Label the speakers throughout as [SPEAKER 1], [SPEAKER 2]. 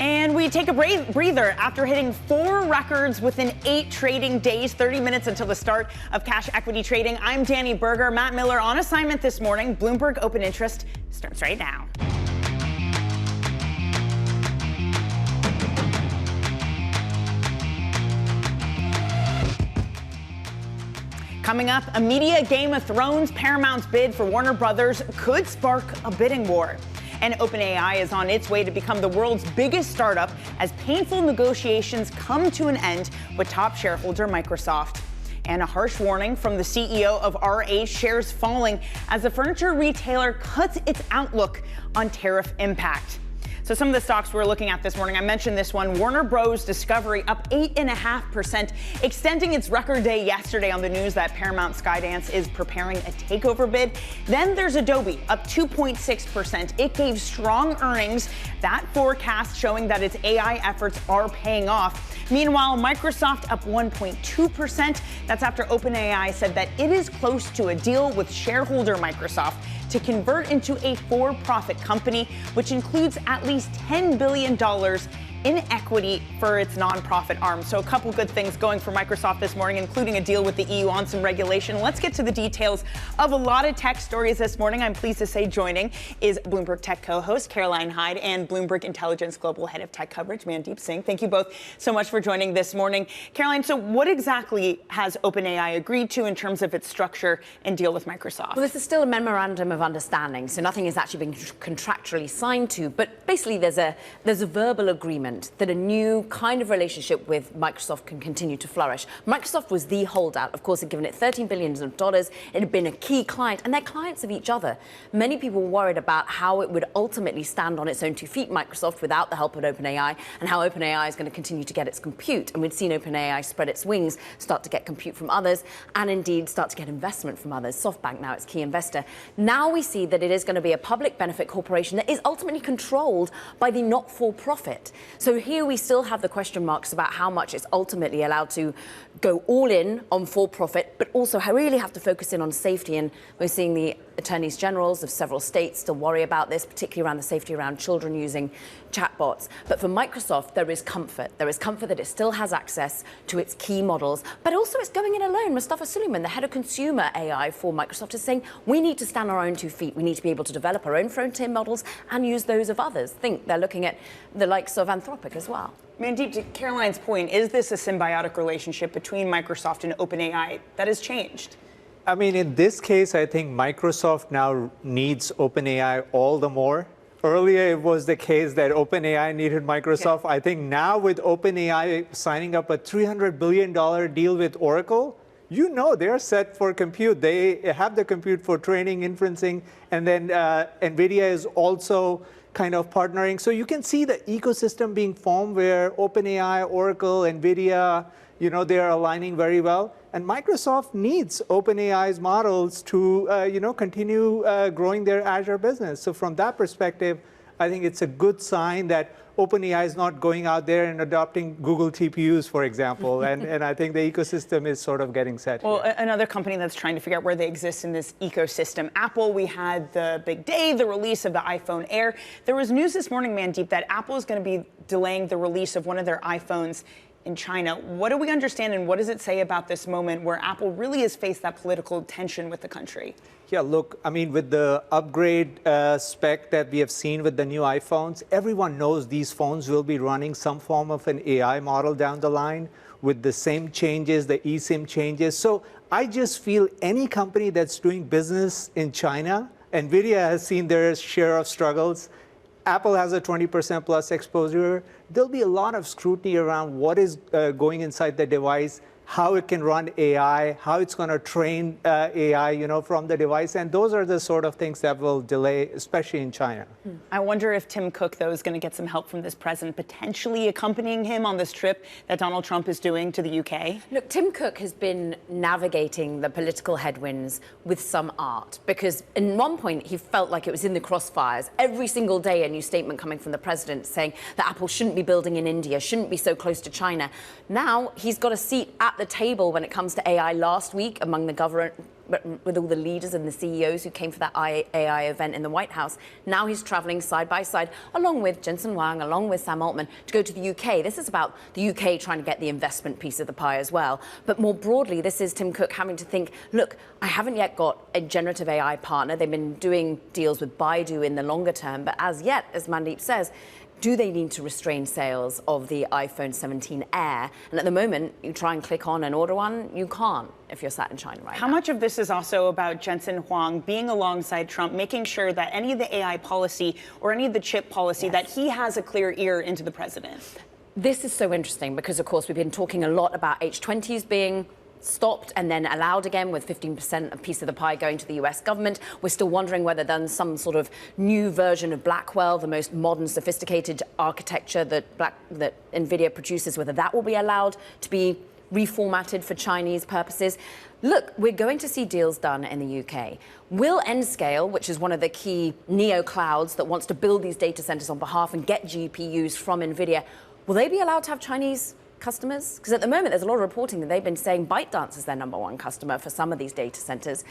[SPEAKER 1] And we take a breather after hitting 4 records within 8 trading days, 30 minutes until the start of cash equity trading. I'm Dani Berger. Matt Miller on assignment this morning. Bloomberg Open Interest starts right now. Coming up, a media Game of Thrones. Paramount's bid for Warner Brothers could spark a bidding war. And OpenAI is on its way to become the world's biggest startup as painful negotiations come to an end with top shareholder Microsoft. And a harsh warning from the CEO of RH, shares falling as the furniture retailer cuts its outlook on tariff impact. So some of the stocks we're looking at this morning, I mentioned this one, Warner Bros. Discovery up 8.5%, extending its record day yesterday on the news that Paramount Skydance is preparing a takeover bid. Then there's Adobe up 2.6%. It gave strong earnings, that forecast showing that its AI efforts are paying off. Meanwhile, Microsoft up 1.2%. That's after OpenAI said that it is close to a deal with shareholder Microsoft to convert into a for-profit company, which includes at least $10 billion in equity for its nonprofit arm. So a couple good things going for Microsoft this morning, including a deal with the EU on some regulation. Let's get to the details of a lot of tech stories this morning. I'm pleased to say joining is Bloomberg Tech co-host Caroline Hyde and Bloomberg Intelligence Global Head of Tech Coverage, Mandip Singh. Thank you both so much for joining this morning. Caroline, so what exactly has OpenAI agreed to in terms of its structure and deal with Microsoft?
[SPEAKER 2] Well, this is still a memorandum of understanding, so nothing is actually being contractually signed to, but basically there's a verbal agreement that a new kind of relationship with Microsoft can continue to flourish. Microsoft was the holdout. Of course, it had given it $13 billion. It had been a key client, and they're clients of each other. Many people were worried about how it would ultimately stand on its own 2 feet, Microsoft, without the help of OpenAI, and how OpenAI is going to continue to get its compute. And we'd seen OpenAI spread its wings, start to get compute from others, and indeed start to get investment from others. SoftBank now its key investor. Now we see that it is going to be a public benefit corporation that is ultimately controlled by the not-for-profit. So here we still have the question marks about how much it's ultimately allowed to go all in on for-profit, but also really have to focus in on safety. And we're seeing the attorneys generals of several states still worry about this, particularly around the safety around children using chatbots. But for Microsoft, there is comfort. There is comfort that it still has access to its key models, but also it's going it alone. Mustafa Suleyman, the head of consumer AI for Microsoft, is saying we need to stand on our own 2 feet. We need to be able to develop our own frontier models and use those of others. Think they're looking at the likes of Anthropic as well.
[SPEAKER 1] Mandip, to Caroline's point, is this a symbiotic relationship between Microsoft and OpenAI that has changed?
[SPEAKER 3] I mean, in this case, I think Microsoft now needs OpenAI all the more. Earlier, it was the case that OpenAI needed Microsoft. I think now with OpenAI signing up a $300 billion deal with Oracle, you know they're set for compute. They have the compute for training, inferencing, and then NVIDIA is also kind of partnering. So you can see the ecosystem being formed where OpenAI, Oracle, NVIDIA, you know, they are aligning very well. And Microsoft needs OpenAI's models to, continue growing their Azure business. So from that perspective, I think it's a good sign that OpenAI is not going out there and adopting Google TPUs, for example. and I think the ecosystem is sort of getting set.
[SPEAKER 1] Well,
[SPEAKER 3] here.
[SPEAKER 1] Another company that's trying to figure out where they exist in this ecosystem, Apple, we had the big day, the release of the iPhone Air. There was news this morning, Mandip, that Apple is going to be delaying the release of one of their iPhones in China. What do we understand, and what does it say about this moment where Apple really has faced that political tension with the country?
[SPEAKER 3] Yeah, look, I mean, with the upgrade spec that we have seen with the new iPhones, everyone knows these phones will be running some form of an AI model down the line with the same changes, the eSIM changes. So I just feel any company that's doing business in China, NVIDIA has seen their share of struggles. Apple has a 20% plus exposure. There'll be a lot of scrutiny around what is going inside the device, how it can run AI, how it's going to train AI, from the device. And those are the sort of things that will delay, especially in China.
[SPEAKER 1] I wonder if Tim Cook, though, is going to get some help from this president, potentially accompanying him on this trip that Donald Trump is doing to the UK.
[SPEAKER 2] Look, Tim Cook has been navigating the political headwinds with some art, because in one point he felt like it was in the crossfires. Every single day a new statement coming from the president saying that Apple shouldn't be building in India, shouldn't be so close to China. Now he's got a seat at the table when it comes to AI last week among the government, with all the leaders and the CEOs who came for that AI event in the White House. Now he's traveling side by side, along with Jensen Huang, along with Sam Altman, to go to the UK. This is about the UK trying to get the investment piece of the pie as well. But more broadly, this is Tim Cook having to think, look, I haven't yet got a generative AI partner. They've been doing deals with Baidu in the longer term. But as yet, as Mandip says, do they need to restrain sales of the iPhone 17 Air? And at the moment, you try and click on and order one, you can't if you're sat in China right now.
[SPEAKER 1] How much of this is also about Jensen Huang being alongside Trump, making sure that any of the AI policy or any of the chip policy, that he has a clear ear into the president?
[SPEAKER 2] This is so interesting because, of course, we've been talking a lot about H20s being stopped and then allowed again, with 15% of piece of the pie going to the US government. We're still wondering whether then some sort of new version of Blackwell, the most modern, sophisticated architecture that NVIDIA produces, whether that will be allowed to be reformatted for Chinese purposes. Look, we're going to see deals done in the UK. Will Nscale, which is one of the key neo clouds that wants to build these data centers on behalf and get GPUs from NVIDIA, will they be allowed to have Chinese customers? Because at the moment, there's a lot of reporting that they've been saying ByteDance is their #1 customer for some of these data centers.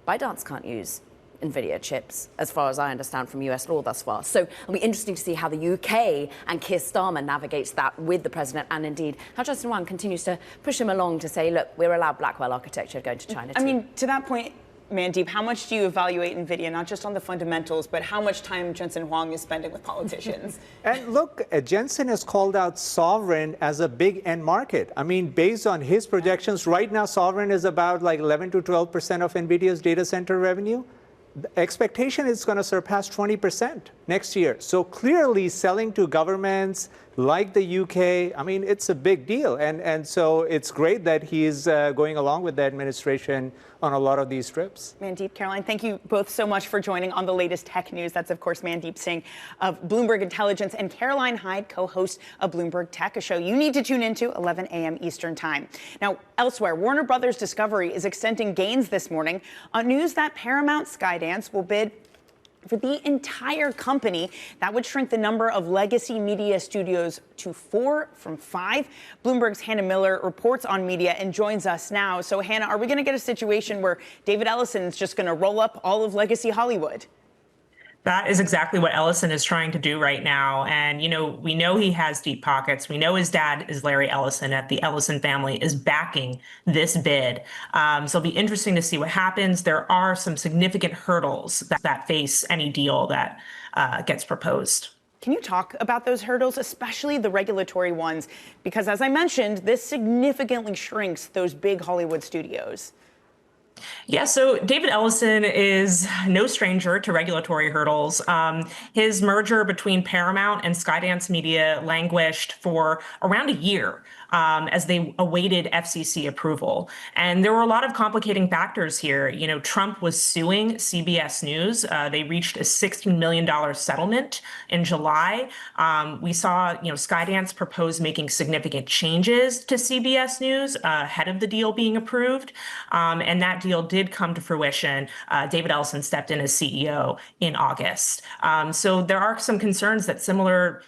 [SPEAKER 2] ByteDance can't use NVIDIA chips, as far as I understand from US law thus far. So it'll be interesting to see how the UK and Keir Starmer navigates that with the president, and indeed how Jensen Huang continues to push him along to say, look, we're allowed Blackwell architecture going to China too.
[SPEAKER 1] I mean, to that point, Mandip, how much do you evaluate NVIDIA, not just on the fundamentals, but how much time Jensen Huang is spending with politicians?
[SPEAKER 3] And look, Jensen has called out sovereign as a big end market. I mean, based on his projections, right now, sovereign is about like 11 to 12% of NVIDIA's data center revenue. The expectation is going to surpass 20% next year. So clearly selling to governments like the UK, I mean, it's a big deal. And so it's great that he's going along with the administration on a lot of these trips.
[SPEAKER 1] Mandip, Caroline, thank you both so much for joining on the latest tech news. That's, of course, Mandip Singh of Bloomberg Intelligence and Caroline Hyde, co-host of Bloomberg Tech, a show you need to tune into 11 a.m. Eastern Time. Now, elsewhere, Warner Brothers Discovery is extending gains this morning on news that Paramount Skydance will bid for the entire company. That would shrink the number of legacy media studios to 4 from 5. Bloomberg's Hannah Miller reports on media and joins us now. So, Hannah, are we going to get a situation where David Ellison is just going to roll up all of legacy Hollywood?
[SPEAKER 4] That is exactly what Ellison is trying to do right now. And, you know, we know he has deep pockets. We know his dad is Larry Ellison at the Ellison family is backing this bid. So it'll be interesting to see what happens. There are some significant hurdles that face any deal that gets proposed.
[SPEAKER 1] Can you talk about those hurdles, especially the regulatory ones? Because as I mentioned, this significantly shrinks those big Hollywood studios.
[SPEAKER 4] Yeah, so David Ellison is no stranger to regulatory hurdles. His merger between Paramount and Skydance Media languished for around a year as they awaited FCC approval. And there were a lot of complicating factors here. You know, Trump was suing CBS News. They reached a $16 million settlement in July. We saw, you know, Skydance propose making significant changes to CBS News ahead of the deal being approved. And that deal did come to fruition. David Ellison stepped in as CEO in August. So there are some concerns that similar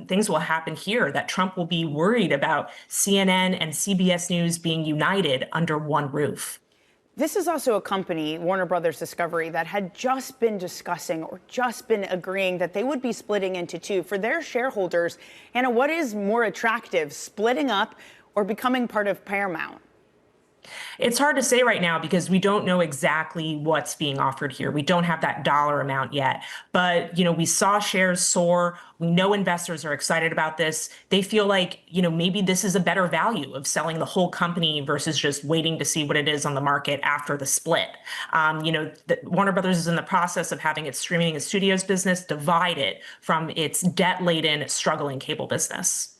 [SPEAKER 4] things will happen here, that Trump will be worried about CNN and CBS News being united under one roof.
[SPEAKER 1] This is also a company, Warner Brothers Discovery, that had just been discussing or just been agreeing that they would be splitting into two. For their shareholders, Hannah, what is more attractive, splitting up or becoming part of Paramount?
[SPEAKER 4] It's hard to say right now because we don't know exactly what's being offered here. We don't have that dollar amount yet. But, you know, we saw shares soar. We know investors are excited about this. They feel like, you know, maybe this is a better value of selling the whole company versus just waiting to see what it is on the market after the split. You know, Warner Brothers is in the process of having its streaming and studios business divided from its debt-laden, struggling cable business.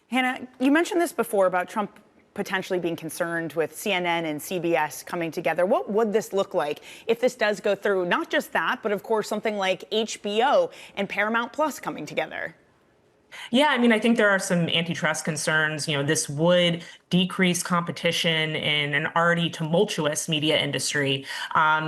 [SPEAKER 1] Hannah, you mentioned this before about Trump potentially being concerned with CNN and CBS coming together. What would this look like if this does go through? Not just that, but of course something like HBO and Paramount Plus coming together.
[SPEAKER 4] Yeah, I mean, I think there are some antitrust concerns. You know, this would decrease competition in an already tumultuous media industry.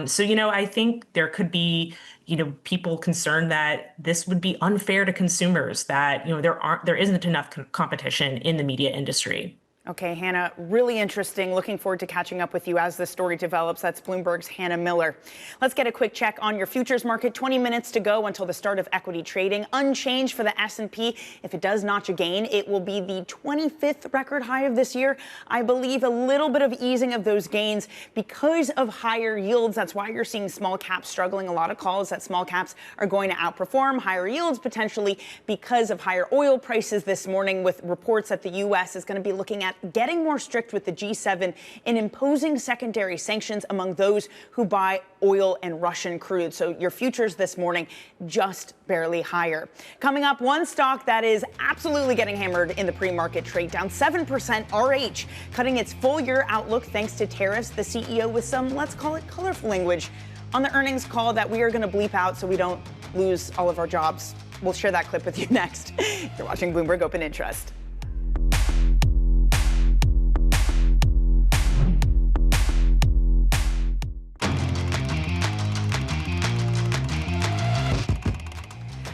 [SPEAKER 4] So, you know, I think there could be, you know, people concerned that this would be unfair to consumers, that, you know, there isn't enough competition in the media industry.
[SPEAKER 1] Okay, Hannah, really interesting. Looking forward to catching up with you as the story develops. That's Bloomberg's Hannah Miller. Let's get a quick check on your futures market. 20 minutes to go until the start of equity trading. Unchanged for the S&P. If it does notch a gain, it will be the 25th record high of this year. I believe a little bit of easing of those gains because of higher yields. That's why you're seeing small caps struggling. A lot of calls that small caps are going to outperform higher yields potentially because of higher oil prices this morning, with reports that the U.S. is going to be looking at getting more strict with the G7 in imposing secondary sanctions among those who buy oil and Russian crude. So your futures this morning just barely higher. Coming up, one stock that is absolutely getting hammered in the pre-market trade, down 7%, RH, cutting its full-year outlook thanks to tariffs. The CEO with some, let's call it, colorful language on the earnings call that we are going to bleep out so we don't lose all of our jobs. We'll share that clip with you next. You're watching Bloomberg Open Interest.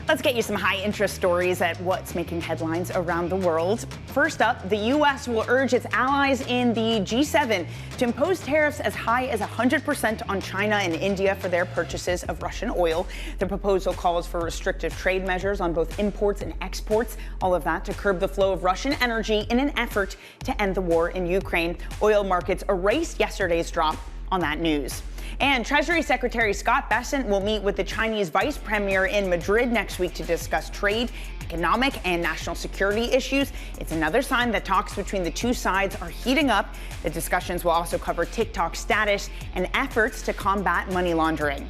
[SPEAKER 1] Let's get you some high interest stories at what's making headlines around the world. First up, the U.S. will urge its allies in the G7 to impose tariffs as high as 100% on China and India for their purchases of Russian oil. The proposal calls for restrictive trade measures on both imports and exports, all of that to curb the flow of Russian energy in an effort to end the war in Ukraine. Oil markets erased yesterday's drop on that news. And Treasury Secretary Scott Bessent will meet with the Chinese vice premier in Madrid next week to discuss trade, economic, and national security issues. It's another sign that talks between the two sides are heating up. The discussions will also cover TikTok's status and efforts to combat money laundering.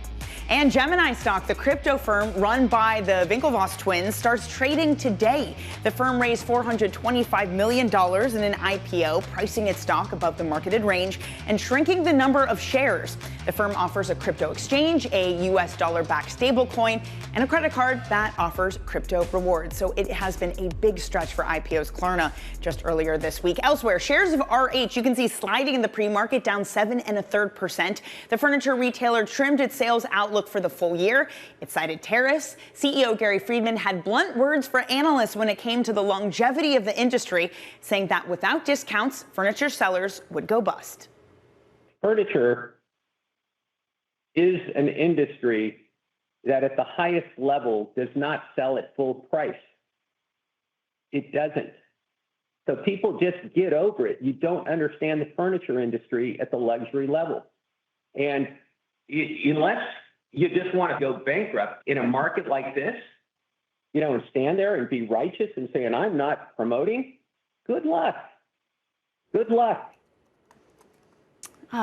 [SPEAKER 1] And Gemini stock, the crypto firm run by the Winklevoss twins, starts trading today. The firm raised $425 million in an IPO, pricing its stock above the marketed range and shrinking the number of shares. The firm offers a crypto exchange, a U.S. dollar-backed stablecoin, and a credit card that offers crypto rewards. So it has been a big stretch for IPOs. Klarna just earlier this week. Elsewhere, shares of RH, you can see sliding in the pre-market, down 7 1/3%. The furniture retailer trimmed its sales outlook for the full year. It cited tariffs. CEO Gary Friedman had blunt words for analysts when it came to the longevity of the industry, saying that without discounts, furniture sellers would go bust.
[SPEAKER 5] Furniture is an industry that at the highest level does not sell at full price. It doesn't. So people just get over it. You don't understand the furniture industry at the luxury level. And unless you just want to go bankrupt in a market like this, and stand there and be righteous and say, and I'm not promoting, good luck. Good luck.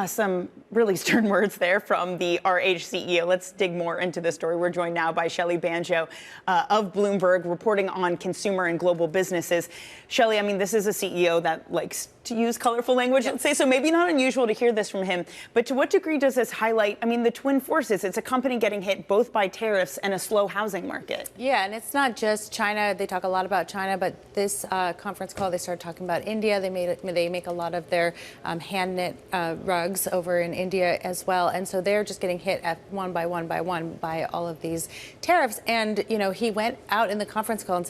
[SPEAKER 1] Some really stern words there from the RH CEO. Let's dig more into this story. We're joined now by Shelley Banjo of Bloomberg, reporting on consumer and global businesses. Shelley, this is a CEO that likes to use colorful language, let's say, so maybe not unusual to hear this from him. But to what degree does this highlight, the twin forces? It's a company getting hit both by tariffs and a slow housing market.
[SPEAKER 6] Yeah, and it's not just China. They talk a lot about China, but this conference call, they started talking about India. They make a lot of their hand-knit rugs over in India as well. And so they're just getting hit at one by one by all of these tariffs. And, he went out in the conference call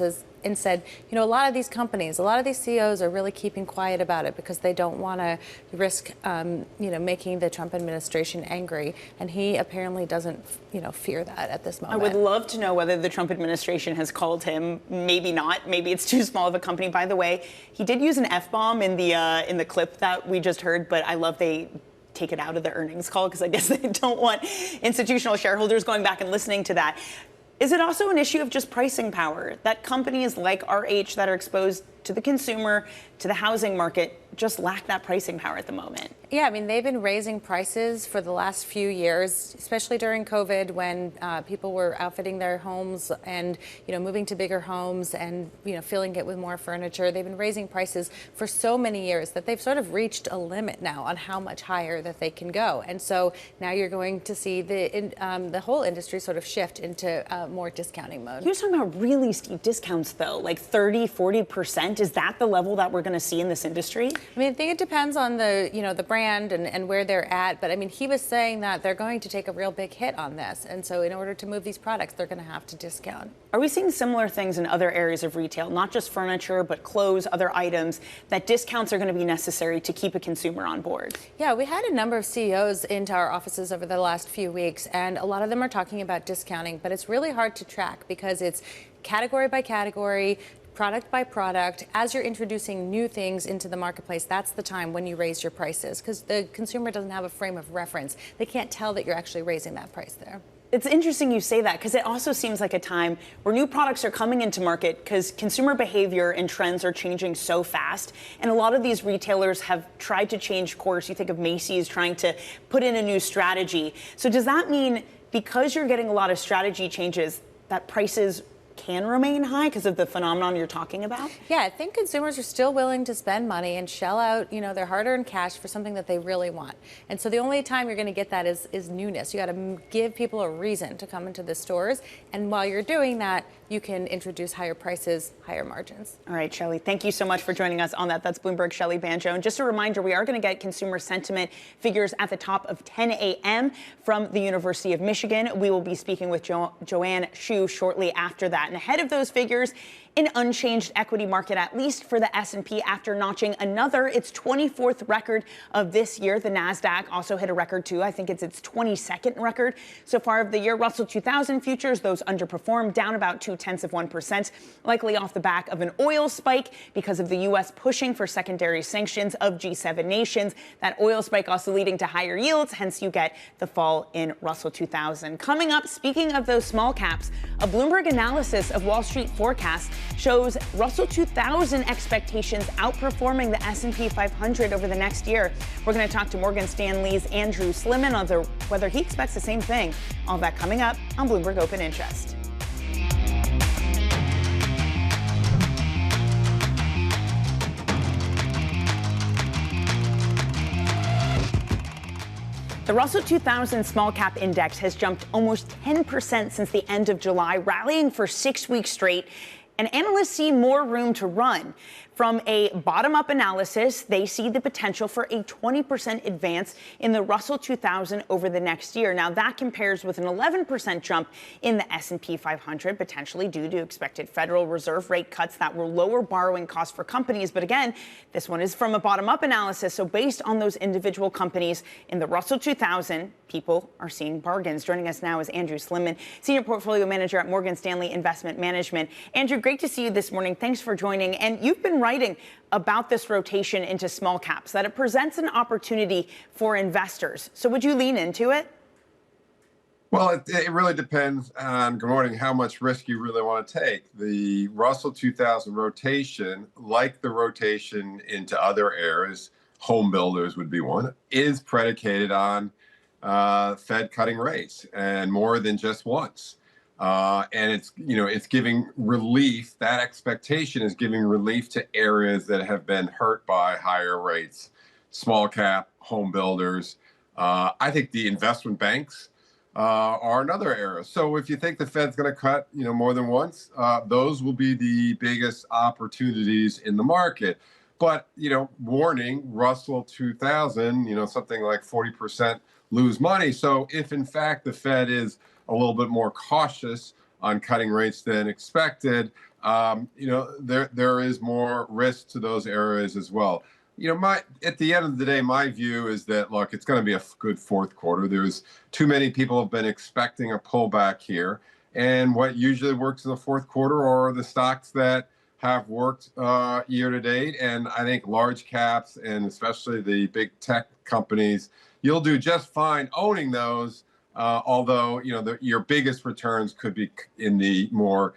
[SPEAKER 6] and said, a lot of these companies, a lot of these CEOs are really keeping quiet about it because they don't want to risk, making the Trump administration angry. And he apparently doesn't, fear that at this moment.
[SPEAKER 1] I would love to know whether the Trump administration has called him. Maybe not. Maybe it's too small of a company. By the way, he did use an F-bomb in the clip that we just heard, but I love they take it out of the earnings call because I guess they don't want institutional shareholders going back and listening to that. Is it also an issue of just pricing power, that companies like RH that are exposed to the consumer, to the housing market, just lack that pricing power at the moment?
[SPEAKER 6] Yeah, they've been raising prices for the last few years, especially during COVID when people were outfitting their homes and, moving to bigger homes and, filling it with more furniture. They've been raising prices for so many years that they've sort of reached a limit now on how much higher that they can go. And so now you're going to see the whole industry sort of shift into more discounting mode.
[SPEAKER 1] You're talking about really steep discounts, though, like 30, 40%. 20%. Is that the level that we're going to see in this industry?
[SPEAKER 6] I mean, I think it depends on the brand and where they're at. But I mean, he was saying that they're going to take a real big hit on this. And so in order to move these products, they're going to have to discount.
[SPEAKER 1] Are we seeing similar things in other areas of retail, not just furniture, but clothes, other items, that discounts are going to be necessary to keep a consumer on board?
[SPEAKER 6] Yeah, we had a number of CEOs into our offices over the last few weeks, and a lot of them are talking about discounting, but it's really hard to track because it's category by category, product by product. As you're introducing new things into the marketplace, that's the time when you raise your prices, because the consumer doesn't have a frame of reference. They can't tell that you're actually raising that price there.
[SPEAKER 1] It's interesting you say that, because it also seems like a time where new products are coming into market because consumer behavior and trends are changing so fast. And a lot of these retailers have tried to change course. You think of Macy's trying to put in a new strategy. So does that mean because you're getting a lot of strategy changes that prices can remain high because of the phenomenon you're talking about?
[SPEAKER 6] Yeah, I think consumers are still willing to spend money and shell out, their hard-earned cash for something that they really want. And so the only time you're going to get that is newness. You got to give people a reason to come into the stores. And while you're doing that, you can introduce higher prices, higher margins.
[SPEAKER 1] All right, Shelley, thank you so much for joining us on that. That's Bloomberg Shelley Banjo. And just a reminder, we are going to get consumer sentiment figures at the top of 10 a.m. from the University of Michigan. We will be speaking with Joanne Shu shortly after that. And ahead of those figures, an unchanged equity market, at least for the S&P, after notching its 24th record of this year. The Nasdaq also hit a record too. I think it's its 22nd record so far of the year. Russell 2000 futures, those underperformed, down about 0.2%, likely off the back of an oil spike because of the U.S. pushing for secondary sanctions of G7 nations. That oil spike also leading to higher yields, hence you get the fall in Russell 2000. Coming up, speaking of those small caps, a Bloomberg analysis of Wall Street forecasts shows Russell 2000 expectations outperforming the S&P 500 over the next year. We're going to talk to Morgan Stanley's Andrew Slimmon on whether he expects the same thing. All that coming up on Bloomberg Open Interest. The Russell 2000 small cap index has jumped almost 10% since the end of July, rallying for 6 weeks straight. And analysts see more room to run. From a bottom-up analysis, they see the potential for a 20% advance in the Russell 2000 over the next year. Now, that compares with an 11% jump in the S&P 500, potentially due to expected Federal Reserve rate cuts that will lower borrowing costs for companies. But again, this one is from a bottom-up analysis. So based on those individual companies in the Russell 2000, people are seeing bargains. Joining us now is Andrew Slimmon, Senior Portfolio Manager at Morgan Stanley Investment Management. Andrew, great to see you this morning. Thanks for joining. And you've been writing about this rotation into small caps, that it presents an opportunity for investors. So would you lean into it?
[SPEAKER 7] Well, it really depends on, good morning, how much risk you really want to take. The Russell 2000 rotation, like the rotation into other areas, home builders would be one, is predicated on Fed cutting rates, and more than just once. And it's giving relief. That expectation is giving relief to areas that have been hurt by higher rates, small cap, home builders. I think the investment banks are another area. So if you think the Fed's going to cut, more than once, those will be the biggest opportunities in the market. But, warning, Russell 2000, something like 40% lose money. So if in fact the Fed is a little bit more cautious on cutting rates than expected, there is more risk to those areas as well. At the end of the day, my view is that, look, it's going to be a good fourth quarter. There's too many people have been expecting a pullback here. And what usually works in the fourth quarter are the stocks that have worked year to date. And I think large caps, and especially the big tech companies, you'll do just fine owning those. Although, your biggest returns could be in the more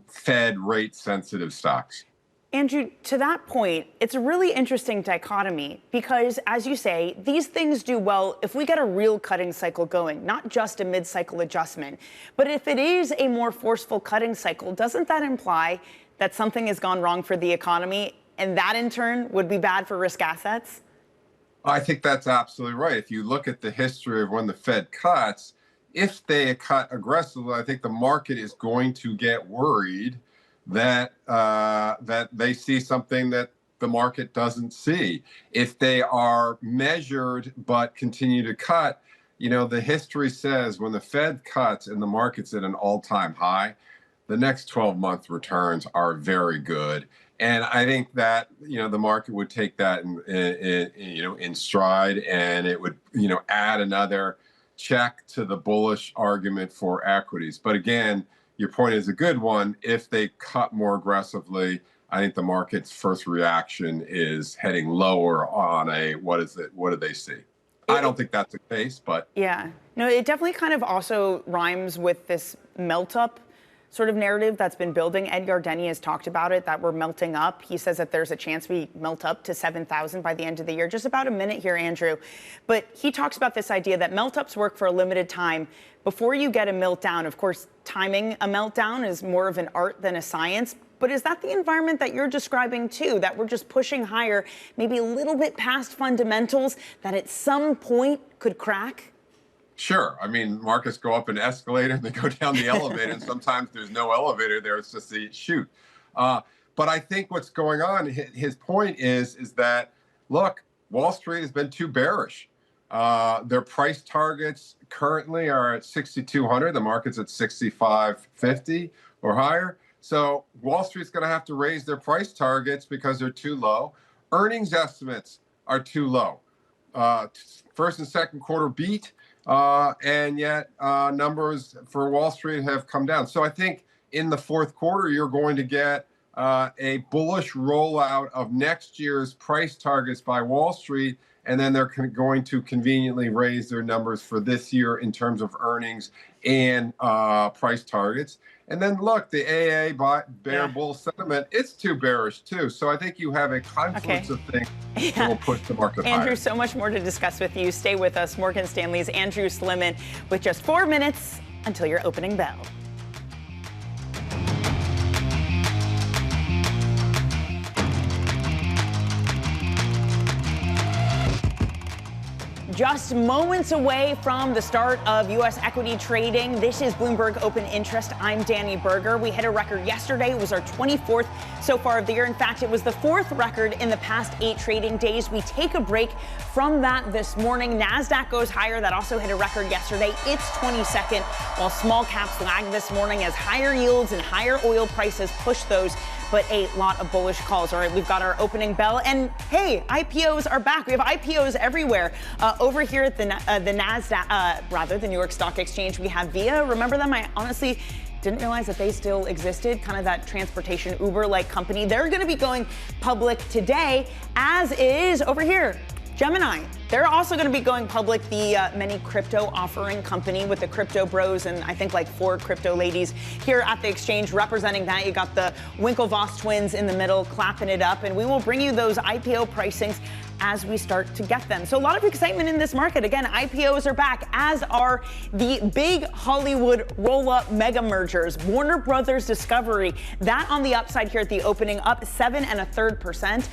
[SPEAKER 7] Fed rate sensitive stocks.
[SPEAKER 1] Andrew, to that point, it's a really interesting dichotomy because, as you say, these things do well if we get a real cutting cycle going, not just a mid-cycle adjustment. But if it is a more forceful cutting cycle, doesn't that imply that something has gone wrong for the economy, and that in turn would be bad for risk assets?
[SPEAKER 7] I think that's absolutely right. If you look at the history of when the Fed cuts, if they cut aggressively, I think the market is going to get worried that that they see something that the market doesn't see. If they are measured but continue to cut, you know, the history says when the Fed cuts and the market's at an all-time high, the next 12-month returns are very good. And I think that, you know, the market would take that in stride, and it would, you know, add another check to the bullish argument for equities. But again, your point is a good one. If they cut more aggressively, I think the market's first reaction is heading lower on a, what do they see? I don't think that's the case, but.
[SPEAKER 1] Yeah, no, it definitely kind of also rhymes with this melt up sort of narrative that's been building. Edgar Denny has talked about it, that we're melting up. He says that there's a chance we melt up to 7,000 by the end of the year. Just about a minute here, Andrew. But he talks about this idea that melt ups work for a limited time. Before you get a meltdown, of course, timing a meltdown is more of an art than a science. But is that the environment that you're describing too, that we're just pushing higher, maybe a little bit past fundamentals, that at some point could crack?
[SPEAKER 7] Sure. I mean, markets go up an escalator and they go down the elevator, and sometimes there's no elevator there. It's just the chute. But I think what's going on, his point is that, look, Wall Street has been too bearish. Their price targets currently are at 6,200. The market's at 6,550 or higher. So Wall Street's going to have to raise their price targets because they're too low. Earnings estimates are too low. First and second quarter beat. And yet numbers for Wall Street have come down. So I think in the fourth quarter, you're going to get a bullish rollout of next year's price targets by Wall Street, and then they're going to conveniently raise their numbers for this year in terms of earnings and price targets. And then look, the AA bear bull sentiment, it's too bearish too. So I think you have a confluence of things that will push the market higher.
[SPEAKER 1] Andrew, so much more to discuss with you. Stay with us. Morgan Stanley's Andrew Slimmon with just 4 minutes until your opening bell. Just moments away from the start of U.S. equity trading. This is Bloomberg Open Interest. I'm Dani Berger. We hit a record yesterday. It was our 24th so far of the year. In fact, it was the 4th record in the past 8 trading days. We take a break from that this morning. Nasdaq goes higher. That also hit a record yesterday. It's 22nd, while small caps lag this morning as higher yields and higher oil prices push those. But a lot of bullish calls. All right, we've got our opening bell. And hey, IPOs are back. We have IPOs everywhere. Over here at the Nasdaq, the New York Stock Exchange, we have Via. Remember them? I honestly didn't realize that they still existed, kind of that transportation Uber-like company. They're going to be going public today, as is over here Gemini. They're also going to be going public, the many crypto offering company with the crypto bros and I think like 4 crypto ladies here at the exchange representing that. You got the Winklevoss twins in the middle clapping it up, and we will bring you those IPO pricings as we start to get them. So a lot of excitement in this market. Again, IPOs are back, as are the big Hollywood roll-up mega mergers. Warner Brothers Discovery, that on the upside here at the opening, up 7 1/3%,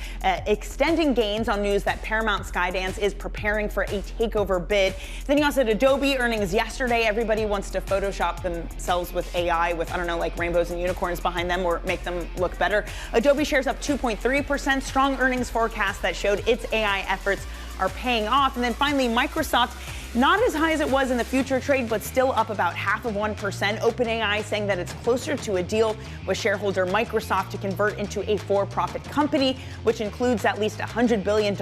[SPEAKER 1] extending gains on news that Paramount Skydance is preparing for a takeover bid. Then you also had Adobe earnings yesterday. Everybody wants to Photoshop themselves with AI, with, I don't know, like rainbows and unicorns behind them, or make them look better. Adobe shares up 2.3%, strong earnings forecast that showed its AI efforts are paying off. And then finally, Microsoft, not as high as it was in the future trade, but still up about 0.5%. OpenAI saying that it's closer to a deal with shareholder Microsoft to convert into a for-profit company, which includes at least $100 billion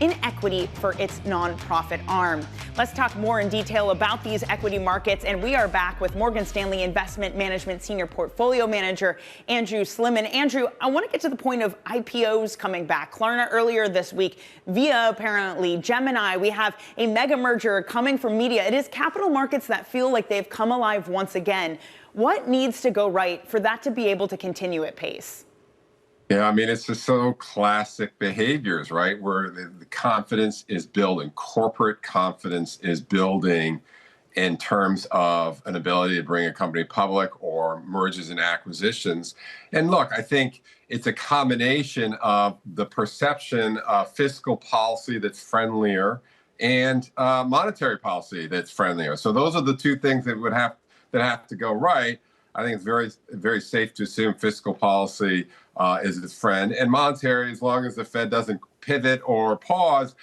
[SPEAKER 1] in equity for its nonprofit arm. Let's talk more in detail about these equity markets, and we are back with Morgan Stanley Investment Management Senior Portfolio Manager Andrew Slimmon. Andrew, I want to get to the point of IPOs coming back. Klarna earlier this week, Via apparently, Gemini. We have a mega merger coming from media. It is capital markets that feel like they've come alive once again. What needs to go right for that to be able to continue at pace?
[SPEAKER 7] Yeah, I mean, it's just so classic behaviors, right? Where the confidence is building, corporate confidence is building in terms of an ability to bring a company public or mergers and acquisitions. And look, I think it's a combination of the perception of fiscal policy that's friendlier and monetary policy that's friendlier. So those are the two things that have to go right. I think it's very, very safe to assume fiscal policy is its friend. And monetary, as long as the Fed doesn't pivot or pause,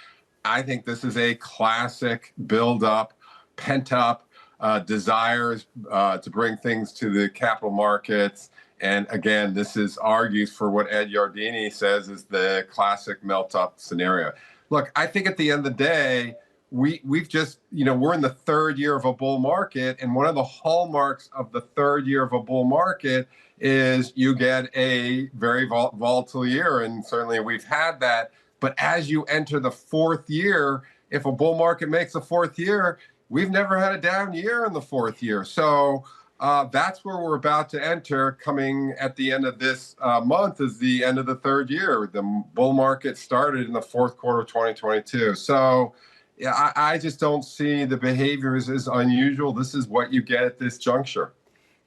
[SPEAKER 7] I think this is a classic build-up, pent-up desires to bring things to the capital markets. And again, this is argues for what Ed Yardeni says is the classic melt-up scenario. Look, I think at the end of the day, we've just, we're in the third year of a bull market. And one of the hallmarks of the third year of a bull market is you get a very volatile year. And certainly we've had that. But as you enter the fourth year, if a bull market makes a fourth year, we've never had a down year in the fourth year. So that's where we're about to enter. Coming at the end of this month is the end of the third year. The bull market started in the fourth quarter of 2022. So yeah, I just don't see the behavior as unusual. This is what you get at this juncture.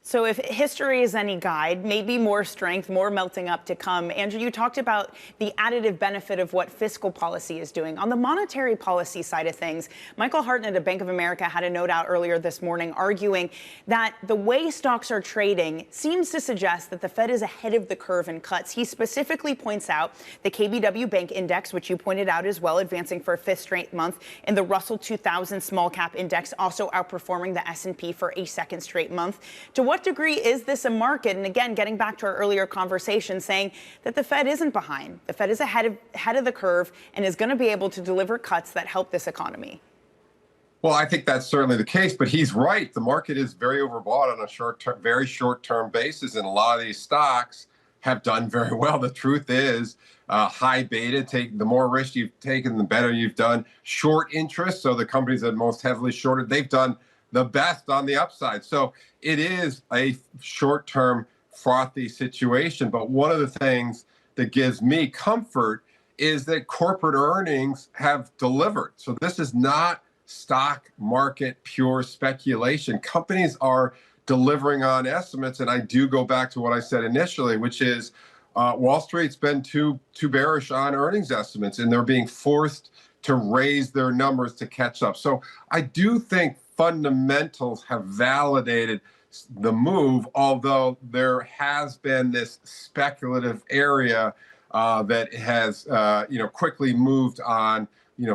[SPEAKER 1] So if history is any guide, maybe more strength, more melting up to come. Andrew, you talked about the additive benefit of what fiscal policy is doing. On the monetary policy side of things, Michael Hartnett at Bank of America had a note out earlier this morning arguing that the way stocks are trading seems to suggest that the Fed is ahead of the curve in cuts. He specifically points out the KBW Bank Index, which you pointed out as well, advancing for a fifth straight month, and the Russell 2000 Small Cap Index also outperforming the S&P for a second straight month. To what degree is this a market? And again, getting back to our earlier conversation, saying that the Fed isn't behind. The Fed is ahead of the curve and is going to be able to deliver cuts that help this economy.
[SPEAKER 7] Well, I think that's certainly the case, but he's right. The market is very overbought on a very short-term basis, and a lot of these stocks have done very well. The truth is, high beta, the more risk you've taken, the better you've done. Short interest, so the companies that most heavily shorted, they've done the best on the upside. So it is a short-term frothy situation. But one of the things that gives me comfort is that corporate earnings have delivered. So this is not stock market pure speculation. Companies are delivering on estimates. And I do go back to what I said initially, which is Wall Street's been too bearish on earnings estimates, and they're being forced to raise their numbers to catch up. So I do think fundamentals have validated the move, although there has been this speculative area that has, quickly moved on,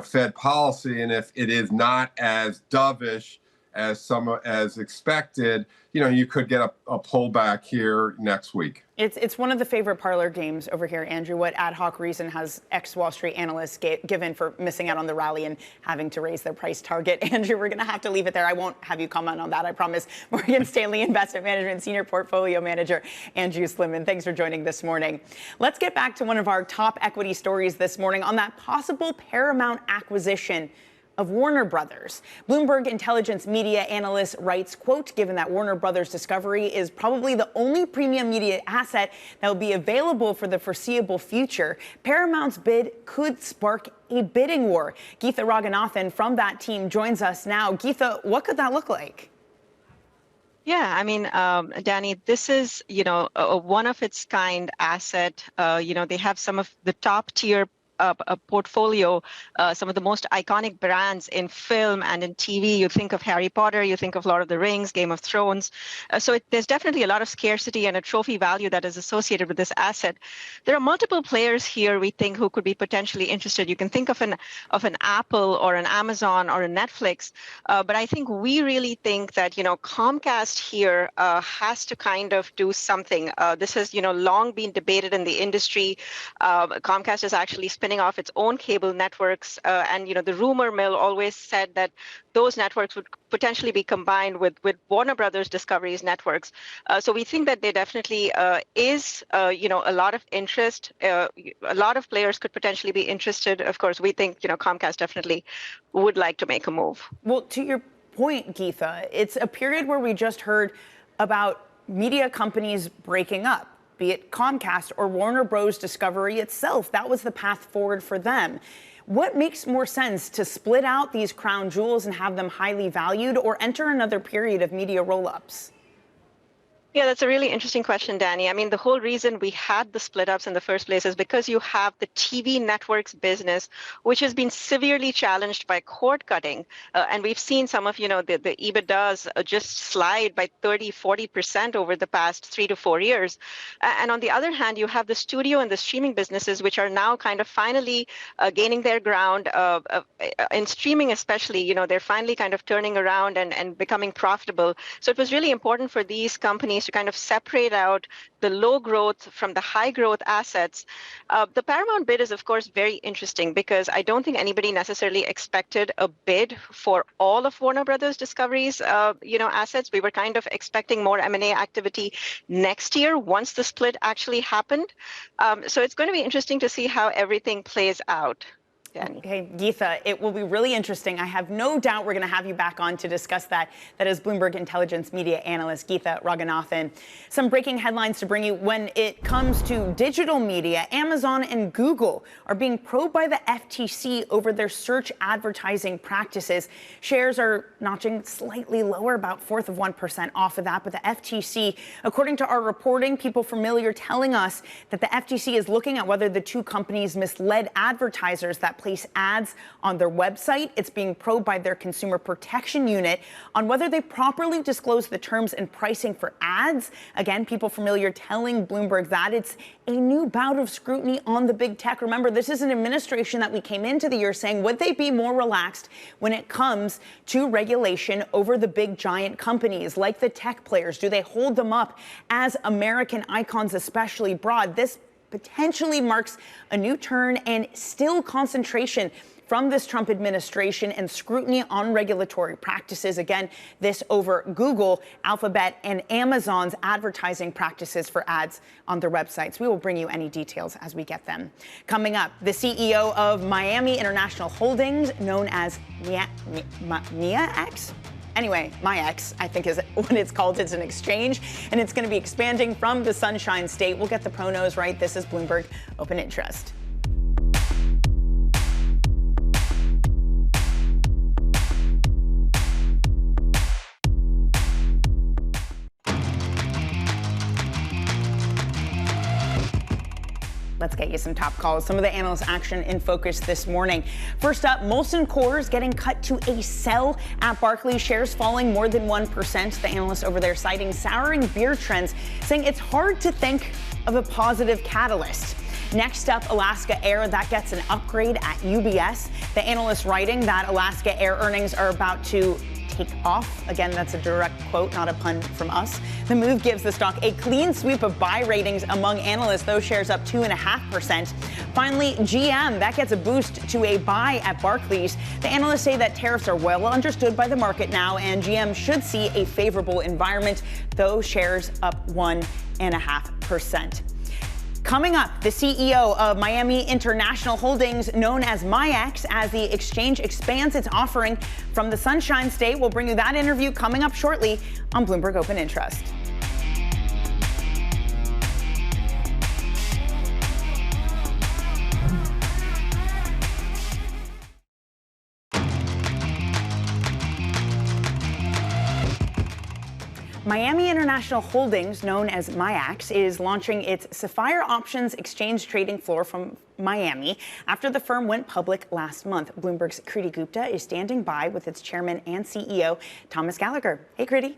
[SPEAKER 7] Fed policy. And if it is not as dovish as expected, you could get a pullback here next week.
[SPEAKER 1] It's one of the favorite parlor games over here, Andrew. What ad hoc reason has ex-Wall Street analysts given for missing out on the rally and having to raise their price target? Andrew, we're going to have to leave it there. I won't have you comment on that, I promise. Morgan Stanley Investment Management Senior Portfolio Manager Andrew Slimmon, thanks for joining this morning. Let's get back to one of our top equity stories this morning on that possible Paramount acquisition of Warner Brothers. Bloomberg Intelligence media analyst writes, quote, given that Warner Brothers Discovery is probably the only premium media asset that will be available for the foreseeable future, Paramount's bid could spark a bidding war. Geetha Raghunathan from that team joins us now. Geetha, what could that look like?
[SPEAKER 8] Yeah, I mean, Dani, this is, a one of its kind asset. They have some of the top tier a portfolio, some of the most iconic brands in film and in TV. You think of Harry Potter, you think of Lord of the Rings, Game of Thrones. There's definitely a lot of scarcity and a trophy value that is associated with this asset. There are multiple players here, we think, who could be potentially interested. You can think of an Apple or an Amazon or a Netflix, but I think we really think that, Comcast here has to kind of do something. This has, long been debated in the industry. Comcast is actually spinning off its own cable networks, and the rumor mill always said that those networks would potentially be combined with Warner Brothers Discovery's networks. So we think that there definitely is a lot of interest. A lot of players could potentially be interested. Of course, we think Comcast definitely would like to make a move.
[SPEAKER 1] Well, to your point, Geetha, it's a period where we just heard about media companies breaking up, be it Comcast or Warner Bros. Discovery itself. That was the path forward for them. What makes more sense, to split out these crown jewels and have them highly valued, or enter another period of media roll-ups?
[SPEAKER 8] Yeah, that's a really interesting question, Dani. I mean, the whole reason we had the split ups in the first place is because you have the TV networks business, which has been severely challenged by cord cutting. And we've seen some of, the EBITDAs just slide by 30-40% over the past 3 to 4 years. And on the other hand, you have the studio and the streaming businesses, which are now kind of finally gaining their ground in streaming, especially, they're finally kind of turning around and becoming profitable. So it was really important for these companies to kind of separate out the low growth from the high growth assets. The Paramount bid is, of course, very interesting because I don't think anybody necessarily expected a bid for all of Warner Brothers Discovery's, assets. We were kind of expecting more M&A activity next year once the split actually happened. So it's going to be interesting to see how everything plays out.
[SPEAKER 1] Okay, Geetha, it will be really interesting. I have no doubt we're going to have you back on to discuss that. That is Bloomberg Intelligence Media Analyst Geetha Raghunathan. Some breaking headlines to bring you. When it comes to digital media, Amazon and Google are being probed by the FTC over their search advertising practices. Shares are notching slightly lower, about 1/4% off of that. But the FTC, according to our reporting, people familiar telling us that the FTC is looking at whether the two companies misled advertisers that place ads on their website. It's being probed by their consumer protection unit on whether they properly disclose the terms and pricing for ads. Again, people familiar telling Bloomberg that it's a new bout of scrutiny on the big tech. Remember, this is an administration that we came into the year saying, would they be more relaxed when it comes to regulation over the big giant companies like the tech players? Do they hold them up as American icons, especially broad? This potentially marks a new turn and still concentration from this Trump administration and scrutiny on regulatory practices. Again, this over Google, Alphabet, and Amazon's advertising practices for ads on their websites. We will bring you any details as we get them. Coming up, the CEO of Miami International Holdings, known as MIAX. Anyway, MIAX, I think is what it's called. It's an exchange, and it's going to be expanding from the Sunshine State. We'll get the pronos right. This is Bloomberg Open Interest. Let's get you some top calls. Some of the analyst action in focus this morning. First up, Molson Coors getting cut to a sell at Barclays. Shares falling more than 1%. The analyst over there citing souring beer trends, saying it's hard to think of a positive catalyst. Next up, Alaska Air, that gets an upgrade at UBS. The analyst writing that Alaska Air earnings are about to take off. Again, that's a direct quote, not a pun from us. The move gives the stock a clean sweep of buy ratings among analysts. Those shares up 2.5%. Finally, GM, that gets a boost to a buy at Barclays. The analysts say that tariffs are well understood by the market now, and GM should see a favorable environment. Those shares up 1.5%. Coming up, the CEO of Miami International Holdings, known as MIAX, as the exchange expands its offering from the Sunshine State. We'll bring you that interview coming up shortly on Bloomberg Open Interest. Miami International Holdings, known as MIAX, is launching its Sapphire Options exchange trading floor from Miami after the firm went public last month. Bloomberg's Kriti Gupta is standing by with its chairman and CEO, Thomas Gallagher. Hey, Kriti.